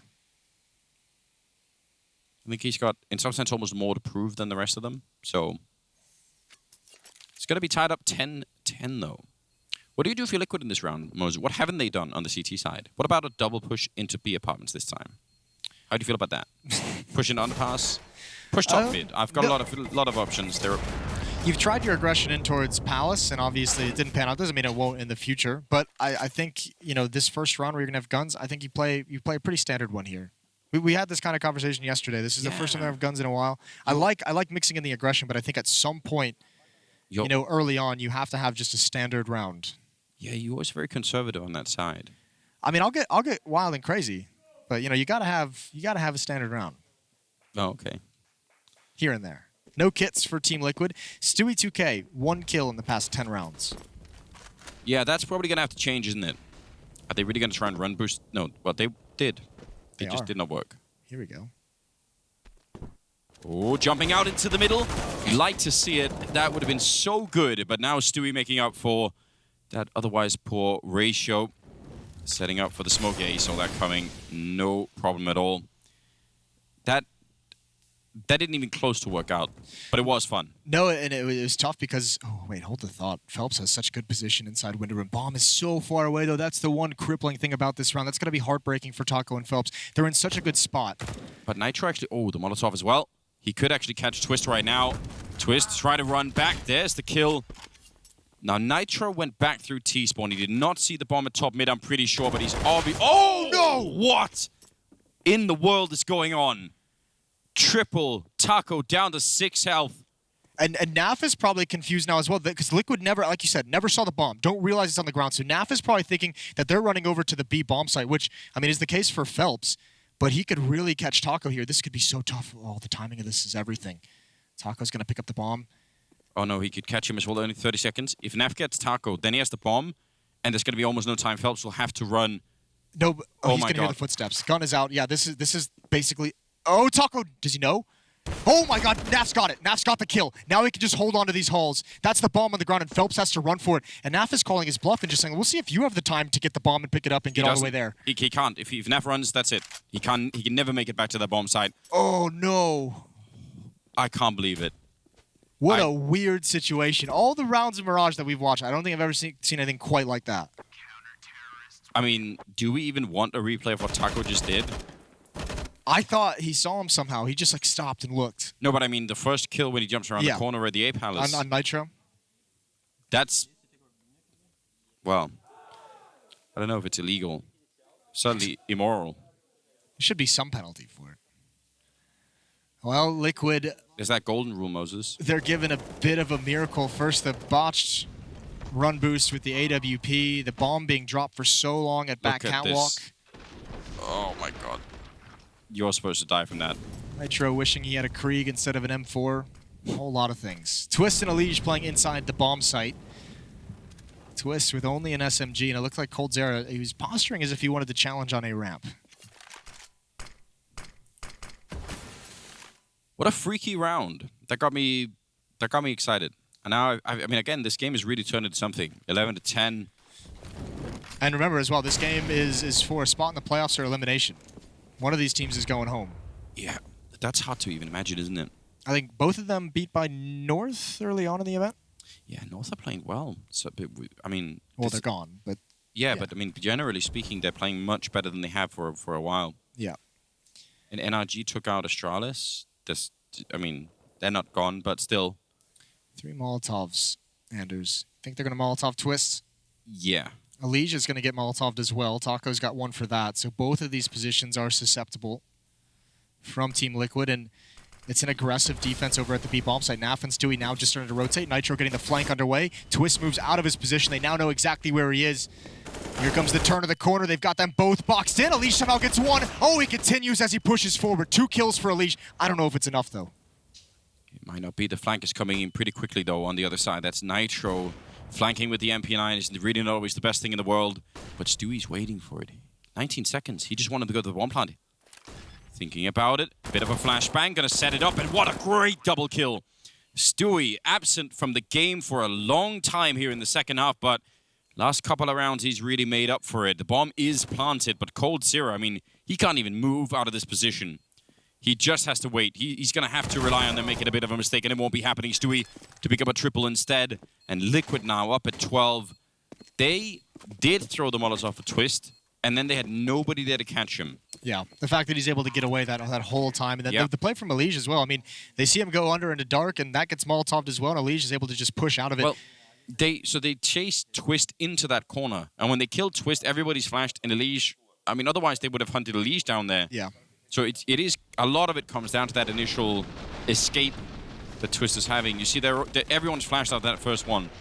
I think he's got, in some sense, almost more to prove than the rest of them. So it's going to be tied up 10-10, though. What do you do for Liquid in this round, Moses? What haven't they done on the CT side? What about a double push into B apartments this time? How do you feel about that? Push in underpass? Push top mid. I've got a lot of options. You've tried your aggression in towards Palace, and obviously it didn't pan out. Doesn't mean it won't in the future. But I think, this first round where you're going to have guns, I think you play a pretty standard one here. We had this kind of conversation yesterday. This is the first time I have guns in a while. I like mixing in the aggression, but I think at some point, early on, you have to have just a standard round. Yeah, you're always very conservative on that side. I mean, I'll get wild and crazy, but you gotta have a standard round. Oh, okay. Here and there. No kits for Team Liquid. Stewie 2K, 1 kill in the past 10 rounds. Yeah, that's probably gonna have to change, isn't it? Are they really gonna try and run boost? No, well they did. They just did not work. Here we go. Oh, jumping out into the middle. You'd like to see it. That would have been so good. But now Stewie making up for that otherwise poor ratio. Setting up for the smoke. Yeah, he saw that coming. No problem at all. That didn't even close to work out. But it was fun. No, and it was tough because... Oh, wait, hold the thought. Phelps has such good position inside window room. Bomb is so far away, though. That's the one crippling thing about this round. That's going to be heartbreaking for Taco and Phelps. They're in such a good spot. But Nitro actually... Oh, the Molotov as well. He could actually catch Twist right now. Twist try to run back. There's the kill. Now, Nitro went back through T-spawn. He did not see the bomb at top mid, I'm pretty sure, but he's obvious. Oh, no! What in the world is going on? Triple Taco down to 6 health. And Naf is probably confused now as well, because Liquid never, like you said, never saw the bomb. Don't realize it's on the ground. So Naf is probably thinking that they're running over to the B bomb site, which, I mean, is the case for Phelps. But he could really catch Taco here. This could be so tough. Oh, the timing of this is everything. Taco's going to pick up the bomb. Oh, no, he could catch him as well, only 30 seconds. If Naf gets Taco, then he has the bomb, and there's going to be almost no time. Phelps will have to run. No, he's going to hear the footsteps. Gun is out. Yeah, this is basically... Oh, Taco, does he know? Oh my god, Naf's got it. Naf's got the kill. Now he can just hold on to these halls. That's the bomb on the ground, and Phelps has to run for it. And Naf is calling his bluff and just saying, we'll see if you have the time to get the bomb and pick it up and get all the way there. He can't. If Naf runs, that's it. He can never make it back to the bomb site. Oh, no. I can't believe it. What a weird situation. All the rounds of Mirage that we've watched, I don't think I've ever seen anything quite like that. I mean, do we even want a replay of what Taco just did? I thought he saw him somehow. He just like stopped and looked. No, but I mean the first kill when he jumps around the corner at the A Palace. On Nitro? That's... Well, I don't know if it's illegal. Certainly immoral. There should be some penalty for it. Well, Liquid... Is that golden rule, Moses? They're given a bit of a miracle. First, the botched run boost with the AWP. The bomb being dropped for so long at back catwalk. This. Oh my god. You're supposed to die from that. Nitro wishing he had a Krieg instead of an M4. A whole lot of things. Twist and Elige playing inside the bomb site. Twist with only an SMG, and it looked like coldzera, he was posturing as if he wanted to challenge on a ramp. What a freaky round. That got me excited. And now, I mean, again, this game has really turned into something. 11-10. And remember as well, this game is for a spot in the playoffs or elimination. One of these teams is going home. Yeah, that's hard to even imagine, isn't it? I think both of them beat by North early on in the event. Yeah, North are playing well. So, I mean... Well, they're gone, but... Yeah, but I mean, generally speaking, they're playing much better than they have for a while. Yeah. And NRG took out Astralis. I mean, they're not gone, but still. 3 Molotovs, Anders. Think they're going to Molotov Twist? Yeah. Elige is going to get Molotoved as well. Taco's got 1 for that. So both of these positions are susceptible from Team Liquid, and it's an aggressive defense over at the B bomb site. Naf and Stewie now just starting to rotate. Nitro getting the flank underway. Twist moves out of his position. They now know exactly where he is. Here comes the turn of the corner. They've got them both boxed in. Elige somehow gets 1. Oh, he continues as he pushes forward. 2 kills for Elige. I don't know if it's enough, though. It might not be. The flank is coming in pretty quickly, though, on the other side. That's Nitro. Flanking with the MP9 is really not always the best thing in the world. But Stewie's waiting for it. 19 seconds. He just wanted to go to the bomb plant. Thinking about it. Bit of a flashbang. Gonna set it up. And what a great double kill. Stewie absent from the game for a long time here in the second half. But last couple of rounds, he's really made up for it. The bomb is planted. But coldzera, I mean, he can't even move out of this position. He just has to wait. He's going to have to rely on them making a bit of a mistake, and it won't be happening. Stewie to pick up a triple instead. And Liquid now up at 12. They did throw the Molotov for Twist, and then they had nobody there to catch him. Yeah, the fact that he's able to get away that whole time. And then the play from Elige as well. I mean, they see him go under into dark, and that gets Molotoved as well, and Elige is able to just push out of it. Well, they chased Twist into that corner, and when they killed Twist, everybody's flashed, and Elige, I mean, otherwise they would have hunted Elige down there. Yeah. So it is, a lot of it comes down to that initial escape that Twist is having. You see, everyone's flashed out that first one.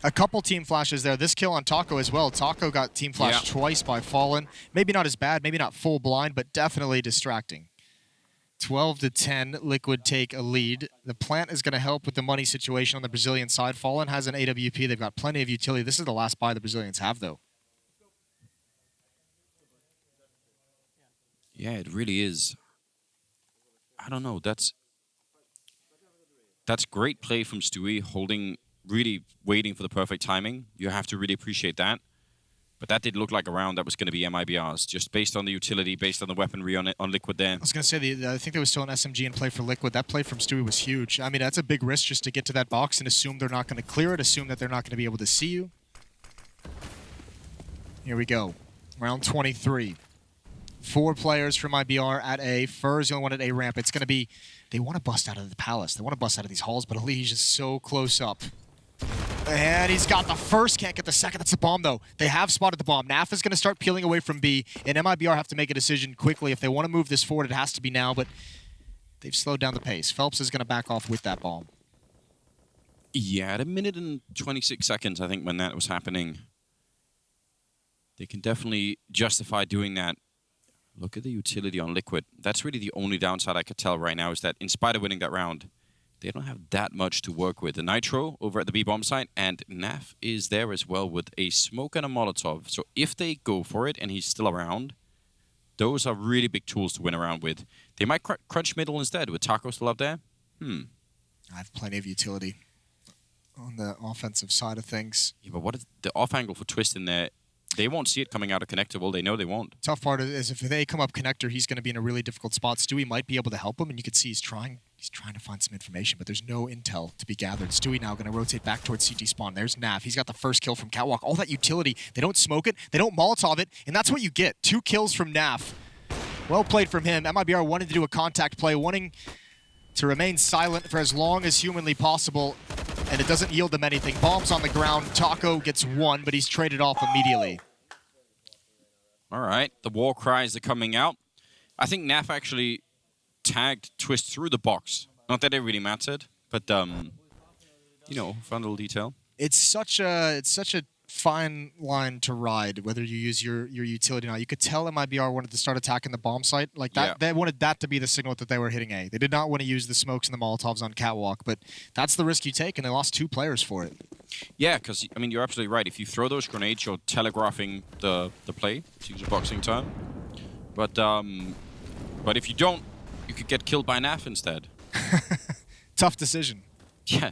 A couple team flashes there. This kill on Taco as well. Taco got team flashed twice by Fallen. Maybe not as bad, maybe not full blind, but definitely distracting. 12-10, Liquid take a lead. The plant is going to help with the money situation on the Brazilian side. Fallen has an AWP. They've got plenty of utility. This is the last buy the Brazilians have, though. Yeah, it really is. I don't know. That's great play from Stewie, holding, really waiting for the perfect timing. You have to really appreciate that. But that did look like a round that was going to be MIBR's, just based on the utility, based on the weaponry on Liquid there. I was going to say, I think there was still an SMG in play for Liquid. That play from Stewie was huge. I mean, that's a big risk just to get to that box and assume they're not going to clear it, assume that they're not going to be able to see you. Here we go. Round 23. 4 players from MIBR at A. Fur is the only one at A ramp. It's going to be... They want to bust out of the palace. They want to bust out of these halls, but Elige is so close up. And he's got the first, can't get the second. That's the bomb, though. They have spotted the bomb. NAF is going to start peeling away from B, and MIBR have to make a decision quickly. If they want to move this forward, it has to be now, but they've slowed down the pace. Phelps is going to back off with that bomb. Yeah, at 1 minute and 26 seconds, I think, when that was happening. They can definitely justify doing that. Look at the utility on Liquid. That's really the only downside I could tell right now, is that in spite of winning that round, they don't have that much to work with. The Nitro over at the B-bomb site, and Naf is there as well with a smoke and a Molotov. So if they go for it and he's still around, those are really big tools to win around with. They might crunch middle instead with Taco still up there. I have plenty of utility on the offensive side of things. Yeah, but what is the off angle for Twist in there? They won't see it coming out of connector. Well, they know they won't. Tough part is if they come up connector, he's going to be in a really difficult spot. Stewie might be able to help him, and you can see he's trying to find some information, but there's no intel to be gathered. Stewie now going to rotate back towards CT spawn. There's Naf. He's got the first kill from Catwalk. All that utility. They don't smoke it. They don't Molotov it, and that's what you get. 2 kills from Naf. Well played from him. MIBR wanted to do a contact play, wanting to remain silent for as long as humanly possible, and it doesn't yield them anything. Bombs on the ground. Taco gets one, but he's traded off immediately. All right, the war cries are coming out. I think Naf actually tagged Twist through the box. Not that it really mattered, but you know, fun little detail. It's such a fine line to ride, whether you use your utility or not. You could tell MIBR wanted to start attacking the bomb site like that. Yeah. They wanted that to be the signal that they were hitting A. They did not want to use the smokes and the Molotovs on catwalk, but that's the risk you take, and they lost 2 players for it. Yeah, because, I mean, you're absolutely right. If you throw those grenades, you're telegraphing the play, to use a boxing term. But if you don't, you could get killed by Naf instead. Tough decision. Yeah.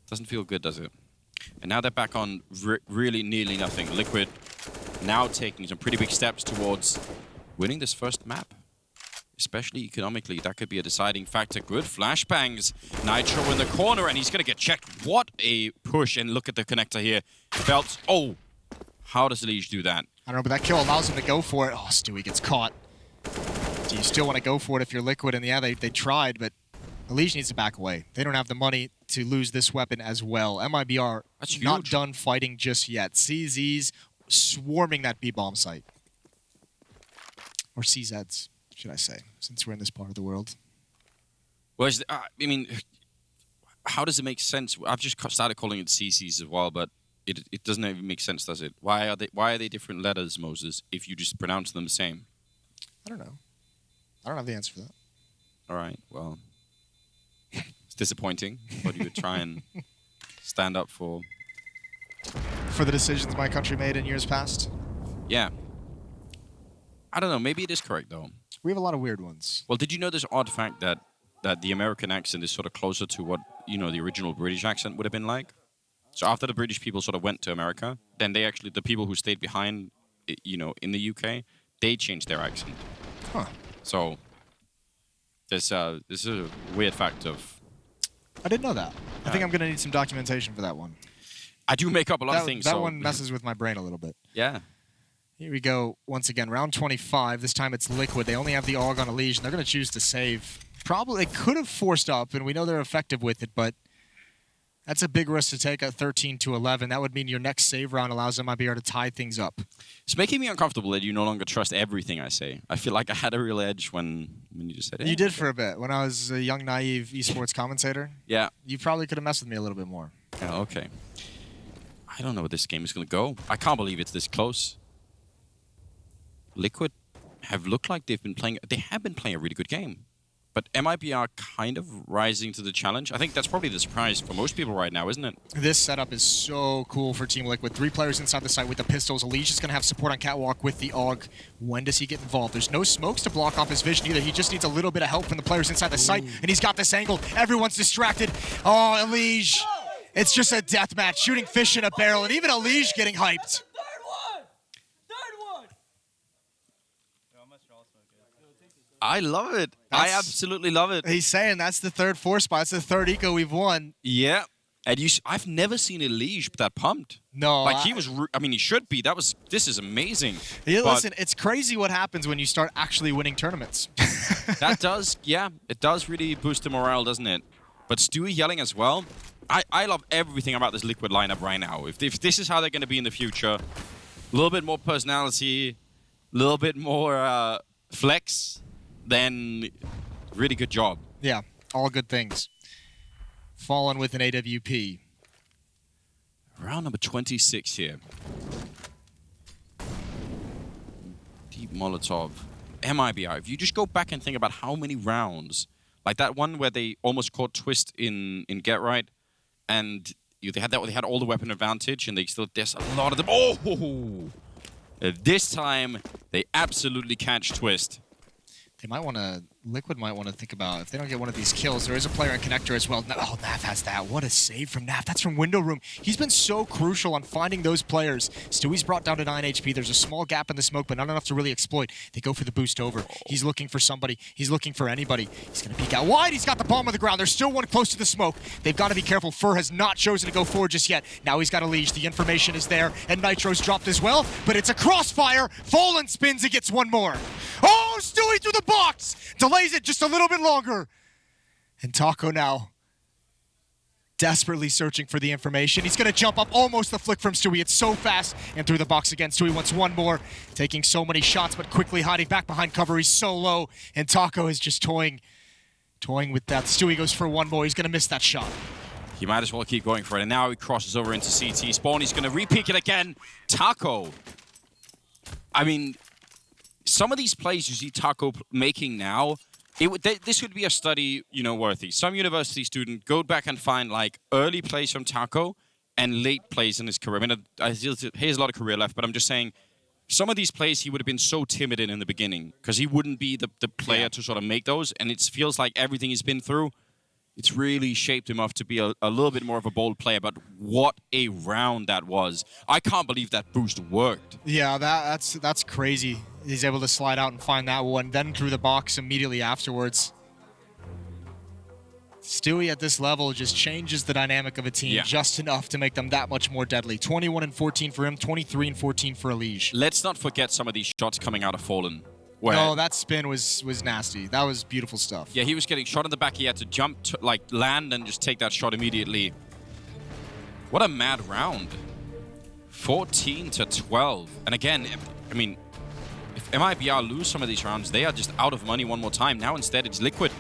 Doesn't feel good, does it? And now they're back on really nearly nothing. Liquid now taking some pretty big steps towards winning this first map. Especially economically, that could be a deciding factor. Good flashbangs. Nitro in the corner, and he's going to get checked. What a push, and look at the connector here. Belts. Oh, how does Liege do that? I don't know, but that kill allows him to go for it. Oh, Stewie gets caught. Do you still want to go for it if you're Liquid? And yeah, they tried, but Liege needs to back away. They don't have the money to lose this weapon as well. MIBR not done fighting just yet. CZ's swarming that B-bomb site. Or CZs, should I say, since we're in this part of the world. Well, I mean, how does it make sense? I've just started calling it CCs as well, but it doesn't even make sense, does it? Why are they different letters, Moses, if you just pronounce them the same? I don't know. I don't have the answer for that. All right, well, it's disappointing, but you would try and stand up for the decisions my country made in years past. Yeah. I don't know, maybe it is correct, though. We have a lot of weird ones. Well, did you know this odd fact that the American accent is sort of closer to what, you know, the original British accent would have been like? So after the British people sort of went to America, then they actually, the people who stayed behind, you know, in the UK, they changed their accent. Huh. So this is a weird fact of... I didn't know that. I think I'm going to need some documentation for that one. I do make up a lot of things. That one messes with my brain a little bit. Yeah. Here we go once again. Round 25. This time it's Liquid. They only have the AUG on a Liege, and they're going to choose to save. Probably, they could have forced up, and we know they're effective with it, but that's a big risk to take at 13-11. That would mean your next save round allows MIBR to tie things up. It's making me uncomfortable that you no longer trust everything I say. I feel like I had a real edge when you just said it. You did for a bit. When I was a young, naive esports commentator, yeah, you probably could have messed with me a little bit more. Yeah, okay. I don't know where this game is going to go. I can't believe it's this close. Liquid have looked like they have been playing a really good game. But MIBR kind of rising to the challenge. I think that's probably the surprise for most people right now, isn't it? This setup is so cool for Team Liquid. 3 players inside the site with the pistols. Alicia is going to have support on catwalk with the AUG. When does he get involved? There's no smokes to block off his vision either. He just needs a little bit of help from the players inside the site, and he's got this angle. Everyone's distracted. Oh, Elige. It's just a death match, shooting fish in a barrel, and even Elige getting hyped. I love it. I absolutely love it. He's saying that's the 3rd 4 spot. It's the 3rd eco we've won. Yeah. And I've never seen Elige that pumped. No. Like, he was, I mean, he should be. This is amazing. Yeah, listen, it's crazy what happens when you start actually winning tournaments. That does, yeah. It does really boost the morale, doesn't it? But Stewie yelling as well. I love everything about this Liquid lineup right now. If this is how they're going to be in the future, a little bit more personality, a little bit more flex, then really good job. Yeah, all good things. Fallen with an AWP. Round number 26 here. Deep Molotov. MIBR. If you just go back and think about how many rounds, like that one where they almost caught Twist in Get Right, and they had all the weapon advantage, and there's a lot of them. Oh! This time, they absolutely catch Twist. They might want to, Liquid might want to think about, if they don't get one of these kills, there is a player in connector as well. Oh, Naf has that. What a save from Naf. That's from window room. He's been so crucial on finding those players. Stewie's brought down to 9 HP. There's a small gap in the smoke, but not enough to really exploit. They go for the boost over. He's looking for somebody. He's looking for anybody. He's going to peek out wide. He's got the bomb on the ground. There's still one close to the smoke. They've got to be careful. Fur has not chosen to go forward just yet. Now he's got a leash. The information is there, and Nitro's dropped as well, but it's a crossfire. Fallen spins. He gets one more. Oh! Oh, Stewie through the box! Delays it just a little bit longer. And Taco now desperately searching for the information. He's going to jump up, almost the flick from Stewie. It's so fast. And through the box again. Stewie wants one more. Taking so many shots, but quickly hiding back behind cover. He's so low. And Taco is just toying with that. Stewie goes for one more. He's going to miss that shot. He might as well keep going for it. And now he crosses over into CT spawn. He's going to re-peek it again. Taco. I mean, some of these plays you see Taco making now, this would be a study, worthy. Some university student go back and find like early plays from Taco and late plays in his career. I mean, he has a lot of career left, but I'm just saying some of these plays he would have been so timid in the beginning because he wouldn't be the player to sort of make those. And it feels like everything he's been through, it's really shaped him up to be a little bit more of a bold player. But what a round that was. I can't believe that boost worked. Yeah, that's crazy. He's able to slide out and find that one, then through the box immediately afterwards. Stewie at this level just changes the dynamic of a team just enough to make them that much more deadly. 21 and 14 for him, 23 and 14 for Elige. Let's not forget some of these shots coming out of Fallen. No, that spin was nasty. That was beautiful stuff. Yeah, he was getting shot in the back. He had to jump, land and just take that shot immediately. What a mad round. 14 to 12. And again, I mean, if MIBR lose some of these rounds, they are just out of money one more time. Now instead, it's Liquid.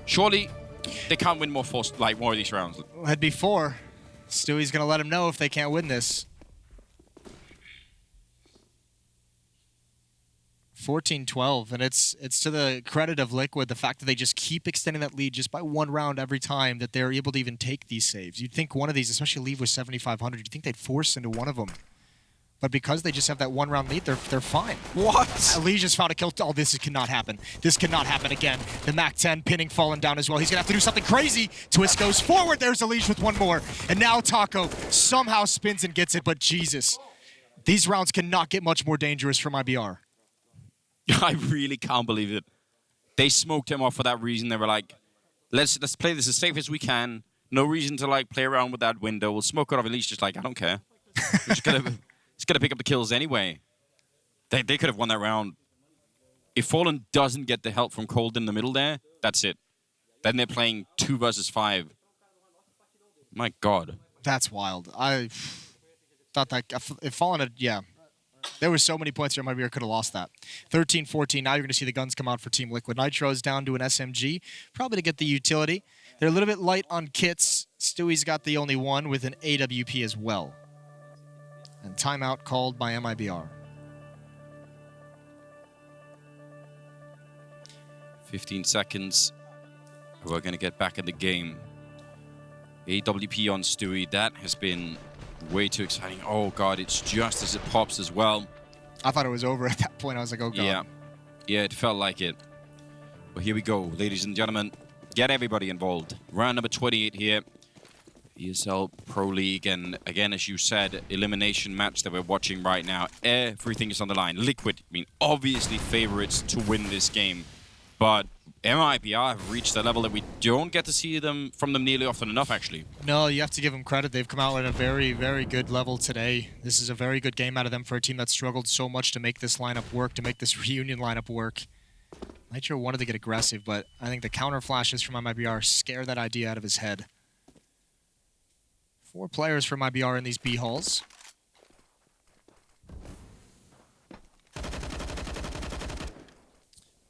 Surely, they can't win more of these rounds. Had before, Stewie's going to let him know if they can't win this. 14-12, and it's to the credit of Liquid, the fact that they just keep extending that lead just by one round every time that they're able to even take these saves. You'd think one of these, especially Leave with 7,500, you'd think they'd force into one of them. But because they just have that one-round lead, they're fine. What? Lee just found a kill. Oh, this cannot happen. This cannot happen again. The MAC-10 pinning falling down as well. He's going to have to do something crazy. Twist goes forward. There's Elige with one more. And now Taco somehow spins and gets it, but Jesus. These rounds cannot get much more dangerous for MIBR. I really can't believe it. They smoked him off for that reason. They were like, let's play this as safe as we can. No reason to play around with that window. We'll smoke it off. Elige just I don't care. We're just gonna pick up the kills anyway. They could have won that round. If Fallen doesn't get the help from Cold in the middle there, that's it. Then they're playing 2 versus 5. My God. That's wild. I thought that if Fallen had, there were so many points where MIBR could have lost that. 13-14, now you're going to see the guns come out for Team Liquid. Nitro's down to an SMG, probably to get the utility. They're a little bit light on kits. Stewie's got the only one with an AWP as well. And timeout called by MIBR. 15 seconds. We're going to get back in the game. AWP on Stewie, that has been way too exciting. Oh, God, it's just as it pops as well. I thought it was over at that point. I was like, oh, God. Yeah, it felt like it. Well, here we go, ladies and gentlemen. Get everybody involved. Round number 28 here. ESL Pro League, and again, as you said, elimination match that we're watching right now. Everything is on the line. Liquid, I mean, obviously favorites to win this game, but MIBR have reached a level that we don't get to see from them nearly often enough, actually. No, you have to give them credit. They've come out at a very, very good level today. This is a very good game out of them for a team that struggled so much to make this lineup work, to make this reunion lineup work. Nitro wanted to get aggressive, but I think the counter flashes from MIBR scare that idea out of his head. 4 players from MIBR in these B halls.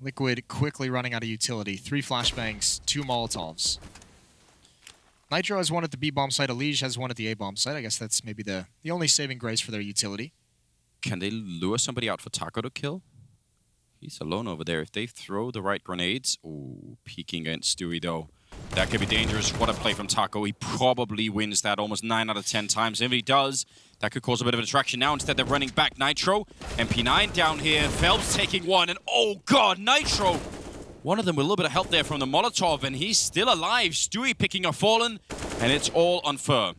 Liquid quickly running out of utility. 3 flashbangs, 2 Molotovs. Nitro has one at the B bomb site. Elige has one at the A bomb site. I guess that's maybe the only saving grace for their utility. Can they lure somebody out for Taco to kill? He's alone over there. If they throw the right grenades... Ooh, peeking against Stewie, though. That could be dangerous. What a play from Taco. He probably wins that almost 9 out of 10 times. If he does, that could cause a bit of a distraction. Now instead they're running back Nitro. MP9 down here. Phelps taking one. And oh God, Nitro! One of them with a little bit of help there from the Molotov. And he's still alive. Stewie picking a Fallen. And it's all on Fur.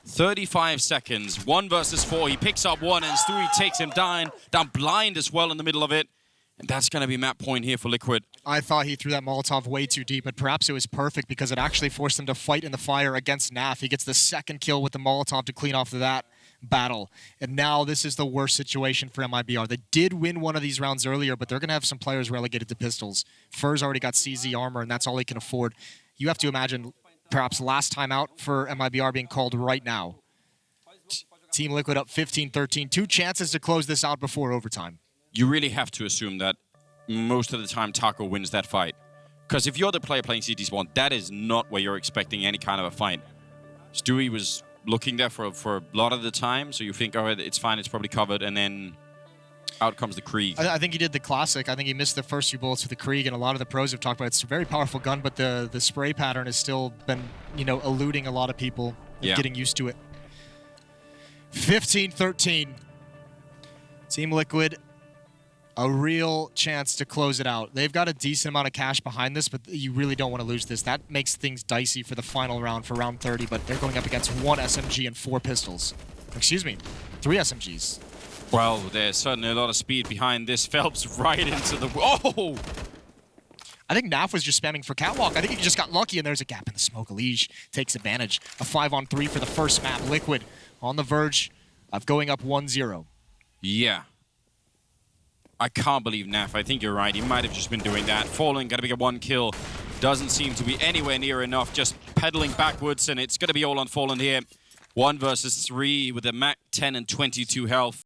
35 seconds. 1 versus 4. He picks up one and Stewie takes him down blind as well in the middle of it. And that's going to be map point here for Liquid. I thought he threw that Molotov way too deep, but perhaps it was perfect because it actually forced him to fight in the fire against NAF. He gets the second kill with the Molotov to clean off of that. battle. And now this is the worst situation for MIBR. They did win one of these rounds earlier, but they're going to have some players relegated to pistols. Fur's already got CZ armor, and that's all he can afford. You have to imagine perhaps last time out for MIBR being called right now. Team Liquid up 15-13. 2 chances to close this out before overtime. You really have to assume that most of the time Taco wins that fight. Because if you're the player playing CT Spawn, that is not where you're expecting any kind of a fight. Stewie was looking there for a lot of the time, so you think, all right, it's fine, it's probably covered, and then out comes the Krieg. I think he did the classic. I think he missed the first few bullets with the Krieg, and a lot of the pros have talked about it. It's a very powerful gun, but the spray pattern has still been, you know, eluding a lot of people, getting used to it. 15-13. Team Liquid, a real chance to close it out. They've got a decent amount of cash behind this, but you really don't want to lose this. That makes things dicey for the final round, for round 30, but they're going up against 1 SMG and 4 pistols. Excuse me, 3 SMGs. Well, there's certainly a lot of speed behind this. Phelps right into the... Oh! I think Naf was just spamming for Catwalk. I think he just got lucky, and there's a gap in the smoke. Elige takes advantage. A 5-on-3 for the first map. Liquid on the verge of going up 1-0. Yeah. I can't believe Naf. I think you're right. He might have just been doing that. Fallen, gonna be a 1 kill. Doesn't seem to be anywhere near enough. Just pedaling backwards, and it's gonna be all on Fallen here. 1 versus 3 with a MAC 10 and 22 health.